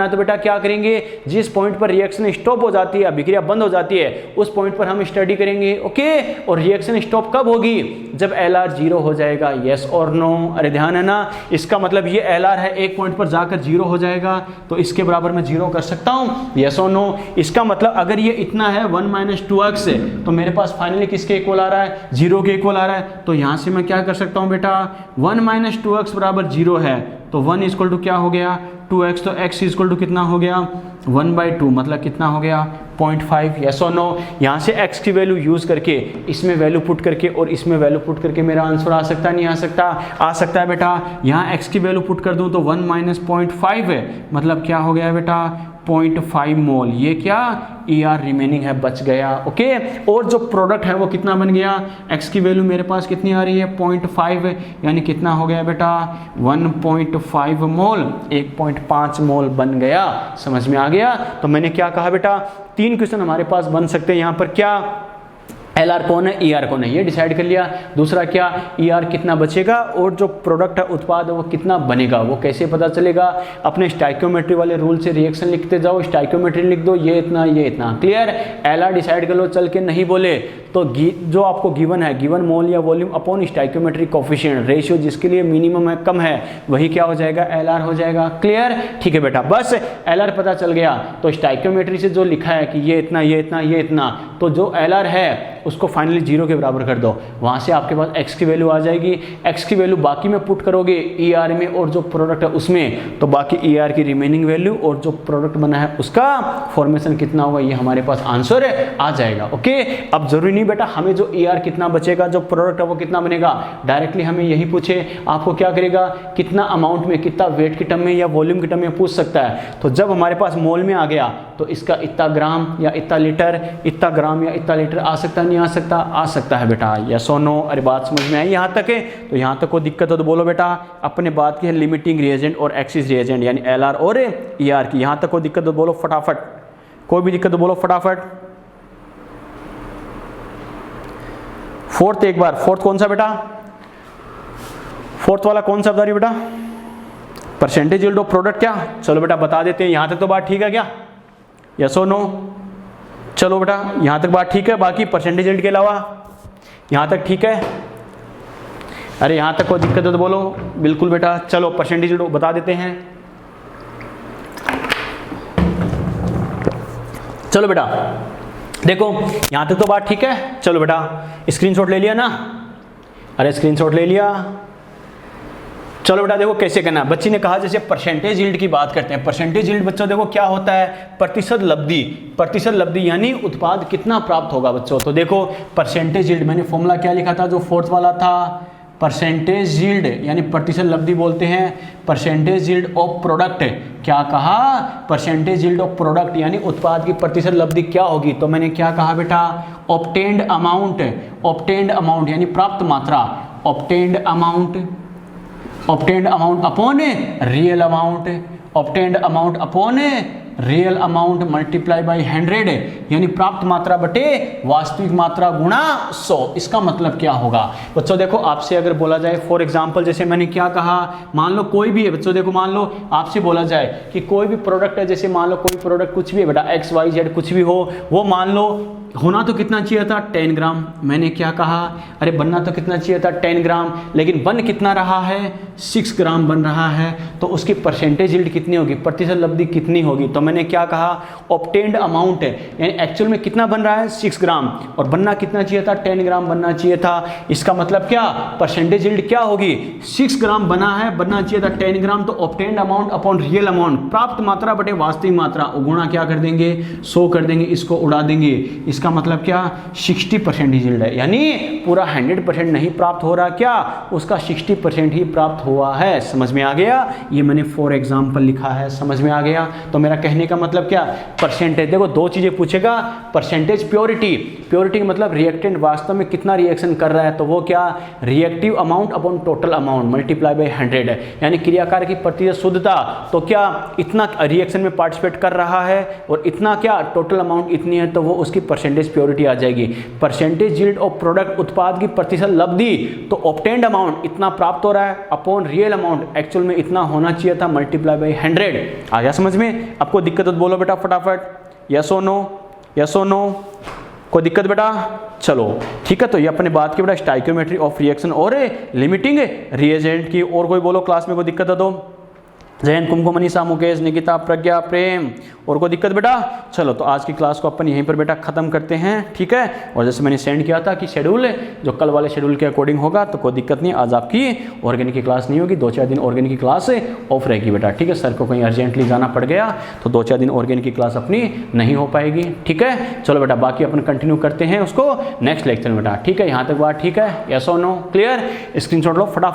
तो बेटा क्या करेंगे, जिस पॉइंट पर रिएक्शन स्टॉप हो जाती है, अभिक्रिया बंद हो जाती है, उस पॉइंट पर हम स्टडी करेंगे। ओके, और रिएक्शन स्टॉप कब होगी, जब LR 0 हो जाएगा, यस और नो। अरे ध्यान है ना, इसका मतलब ये LR है, एक पॉइंट पर जाकर 0 हो जाएगा तो इसके बराबर मैं 0 कर सकता हूं, यस और नो। इसका मतलब अगर ये इतना है 1 - 2x तो मेरे पास फाइनली किसके इक्वल आ रहा है, 0 के इक्वल आ रहा है। तो यहां से मैं क्या कर सकता हूं बेटा, 1 - 2x बराबर 0 है तो 1 = क्या हो गया 2x, तो x = कितना हो गया 1/2, मतलब कितना हो गया 0.5, यस और नो। यहाँ से x की वैल्यू यूज़ करके इसमें वैल्यू पुट करके और इसमें वैल्यू पुट करके मेरा आंसर आ सकता है, नहीं आ सकता? आ सकता है बेटा। यहाँ x की वैल्यू पुट कर दूँ तो 1 - 0.5 है, मतलब क्या हो गया बेटा 0.5 मोल, ये क्या ER रिमेनिंग है, बच गया। ओके, और जो प्रोडक्ट है वो कितना बन गया, x की वैल्यू मेरे पास कितनी आ रही है 0.5, यानी कितना हो गया बेटा 1.5 मोल, 1.5 मोल बन गया। समझ में आ गया। तो मैंने क्या कहा बेटा, 3 क्वेश्चन हमारे पास बन सकते हैं यहाँ पर। क्या LR कौन है, ER कौन है, ये डिसाइड कर लिया। दूसरा क्या, ER कितना बचेगा और जो प्रोडक्ट है, उत्पाद है, वो कितना बनेगा, वो कैसे पता चलेगा। अपने स्टाइक्योमेट्री वाले रूल से रिएक्शन लिखते जाओ, स्टाइक्योमेट्री लिख दो, ये इतना ये इतना, क्लियर। LR डिसाइड कर लो, चल के नहीं बोले तो जो आपको गिवन है, गिवन मोल या volume upon stoichiometric coefficient ratio, जिसके लिए मिनिमम है, कम है, वही क्या हो जाएगा, LR हो जाएगा। क्लियर, ठीक है बेटा। बस LR पता चल गया तो स्टाइक्योमेट्री से जो लिखा है कि ये इतना ये इतना ये इतना, तो जो LR है उसको फाइनली 0 के बराबर कर दो, वहाँ से आपके पास x की वैल्यू आ जाएगी। x की वैल्यू बाकी में पुट करोगे ER में और जो प्रोडक्ट है उसमें, तो बाकी ER की रिमेनिंग वैल्यू और जो प्रोडक्ट बना है उसका फॉर्मेशन कितना होगा, ये हमारे पास आंसर आ जाएगा। ओके, अब जरूरी नहीं बेटा हमें जो ER कितना बचेगा, जो प्रोडक्ट है वो कितना बनेगा, डायरेक्टली हमें यही पूछे, आपको क्या करेगा, कितना अमाउंट में, कितना वेट की टर्म में या वॉल्यूम की टर्म में पूछ सकता है। तो जब हमारे पास मोल में आ गया तो इसका इतना ग्राम या इतना लीटर, इतना ग्राम या इतना लीटर आ सकता नहीं आ सकता, आ सकता है बेटा, यस और नो। अरे बात समझ में आई यहाँ तक है, तो यहाँ तक कोई दिक्कत हो तो बोलो बेटा। अपने बात की है लिमिटिंग रिएजेंट और एक्सिस रिएजेंट यानी LR और ER की, यहाँ तक कोई दिक्कत तो बोलो फटाफट, कोई भी दिक्कत तो बोलो फटाफट। फोर्थ एक बार, फोर्थ कौन सा बेटा, फोर्थ वाला कौन सा बता रही बेटा, परसेंटेज यील्ड ऑफ प्रोडक्ट। क्या, चलो बेटा बता देते हैं, यहाँ तक तो बात ठीक है क्या, यस और नो। चलो बेटा यहाँ तक बात ठीक है, बाकी परसेंटेज यील्ड के अलावा यहाँ तक ठीक है। अरे यहाँ तक कोई दिक्कत है तो बोलो, बिल्कुल बेटा। चलो परसेंटेज यील्ड बता देते हैं। चलो बेटा देखो यहाँ तक तो बात ठीक है। चलो बेटा स्क्रीनशॉट ले लिया ना, अरे स्क्रीनशॉट ले लिया। चलो बेटा देखो कैसे करना है। बच्ची ने कहा जैसे परसेंटेज यील्ड की बात करते हैं। परसेंटेज यील्ड बच्चों देखो क्या होता है, प्रतिशत लब्धि। प्रतिशत लब्धि यानी उत्पाद कितना प्राप्त होगा बच्चों। तो देखो परसेंटेज यील्ड मैंने फॉर्मूला क्या लिखा था, जो फोर्थ वाला था, परसेंटेज यील्ड यानी प्रतिशत लब्धि बोलते हैं। परसेंटेज यील्ड ऑफ प्रोडक्ट, क्या कहा, परसेंटेज यील्ड ऑफ प्रोडक्ट यानी उत्पाद की प्रतिशत लब्धि क्या होगी। तो मैंने क्या कहा बेटा, ऑब्टेन्ड अमाउंट, ऑब्टेन्ड अमाउंट यानी प्राप्त मात्रा, obtained amount, obtained amount upon real amount, obtained amount upon real amount multiply by 100 यानी प्राप्त मात्रा बटे वास्तविक मात्रा गुणा 100। इसका मतलब क्या होगा बच्चों, देखो आपसे अगर बोला जाए फॉर एग्जांपल, जैसे मैंने क्या कहा, मान लो कोई भी है बच्चों, देखो मान लो आपसे बोला जाए कि कोई भी प्रोडक्ट है, जैसे मान लो कोई प्रोडक्ट कुछ भी है बेटा, XYZ कुछ भी हो, वो मान लो होना तो कितना चाहिए था 10 ग्राम। मैंने क्या कहा, अरे बनना तो कितना चाहिए था 10 ग्राम, लेकिन बन कितना रहा है 6 ग्राम बन रहा है, तो उसकी परसेंटेज यील्ड कितनी होगी, प्रतिशत लब्धि कितनी होगी। तो मैंने क्या कहा, ऑब्टेन्ड अमाउंट है यानी एक्चुअल में कितना बन रहा है 6 ग्राम, और बनना कितना चाहिए था 10 ग्राम बनना चाहिए था। इसका मतलब क्या, परसेंटेज यील्ड क्या होगी, 6 ग्राम बना है, बनना चाहिए था 10 ग्राम, तो obtained amount upon real amount, प्राप्त मात्रा बटे वास्तविक मात्रा, गुणा क्या कर देंगे 100 कर देंगे, इसको उड़ा देंगे। इसका मतलब क्या, 60% यील्ड है, यानी पूरा 100% नहीं प्राप्त हो रहा, क्या उसका 60% ही प्राप्त हुआ है। समझ में आ गया, ये मैंने फॉर एग्जांपल लिखा है, समझ में आ गया। तो मेरा कहने का मतलब क्या, परसेंटेज, देखो दो चीजें पूछेगा, परसेंटेज प्योरिटी, प्योरिटी का मतलब रिएक्टेंट वास्तव में कितना रिएक्शन कर रहा है, तो वो क्या, reactive amount upon total amount multiply by 100 है, यानी क्रियाकार की प्रतिशत शुद्धता, तो क्या इतना रिएक्शन में पार्टिसिपेट कर रहा है और इतना क्या टोटल अमाउंट इतनी है, तो वो उसकी परसेंटेज प्योरिटी आ जाएगी। परसेंटेज यील्ड ऑफ प्रोडक्ट, उत्पाद की प्रतिशत लब्धि, तो ऑब्टेन्ड अमाउंट इतना प्राप्त हो रहा है अपॉन रियल अमाउंट एक्चुअल में इतना होना चाहिए था मल्टीप्लाई बाय 100। आ गया समझ में। आपको दिक्कत तो बोलो बेटा फटाफट, यस और नो, यस और नो, कोई दिक्कत बेटा। चलो ठीक है, तो ये अपने बात की बेटा स्टाइकियोमेट्री ऑफ रिएक्शन और लिमिटिंग रिएजेंट की। और कोई बोलो क्लास में कोई दिक्कत है तो, जैन, कुमकुम, मनीषा, मुकेश, निकिता, प्रज्ञा, प्रेम, और कोई दिक्कत बेटा। चलो तो आज की क्लास को अपन यहीं पर बेटा खत्म करते हैं, ठीक है। और जैसे मैंने सेंड किया था कि शेड्यूल जो कल वाले शेड्यूल के अकॉर्डिंग होगा, तो कोई दिक्कत नहीं, आज आपकी ऑर्गेनिक की क्लास नहीं होगी, 2-4 दिन ऑर्गेनिक की क्लास ऑफ रहेगी बेटा, ठीक है। सर को कहीं अर्जेंटली जाना पड़ गया तो 2-4 दिन ऑर्गेनिक की क्लास अपनी नहीं हो पाएगी, ठीक है। चलो बेटा बाकी अपन कंटिन्यू करते हैं उसको नेक्स्ट लेक्चर में बेटा, ठीक है। यहाँ तक बात ठीक है, यस और नो, क्लियर। स्क्रीनशॉट लो फटाफट।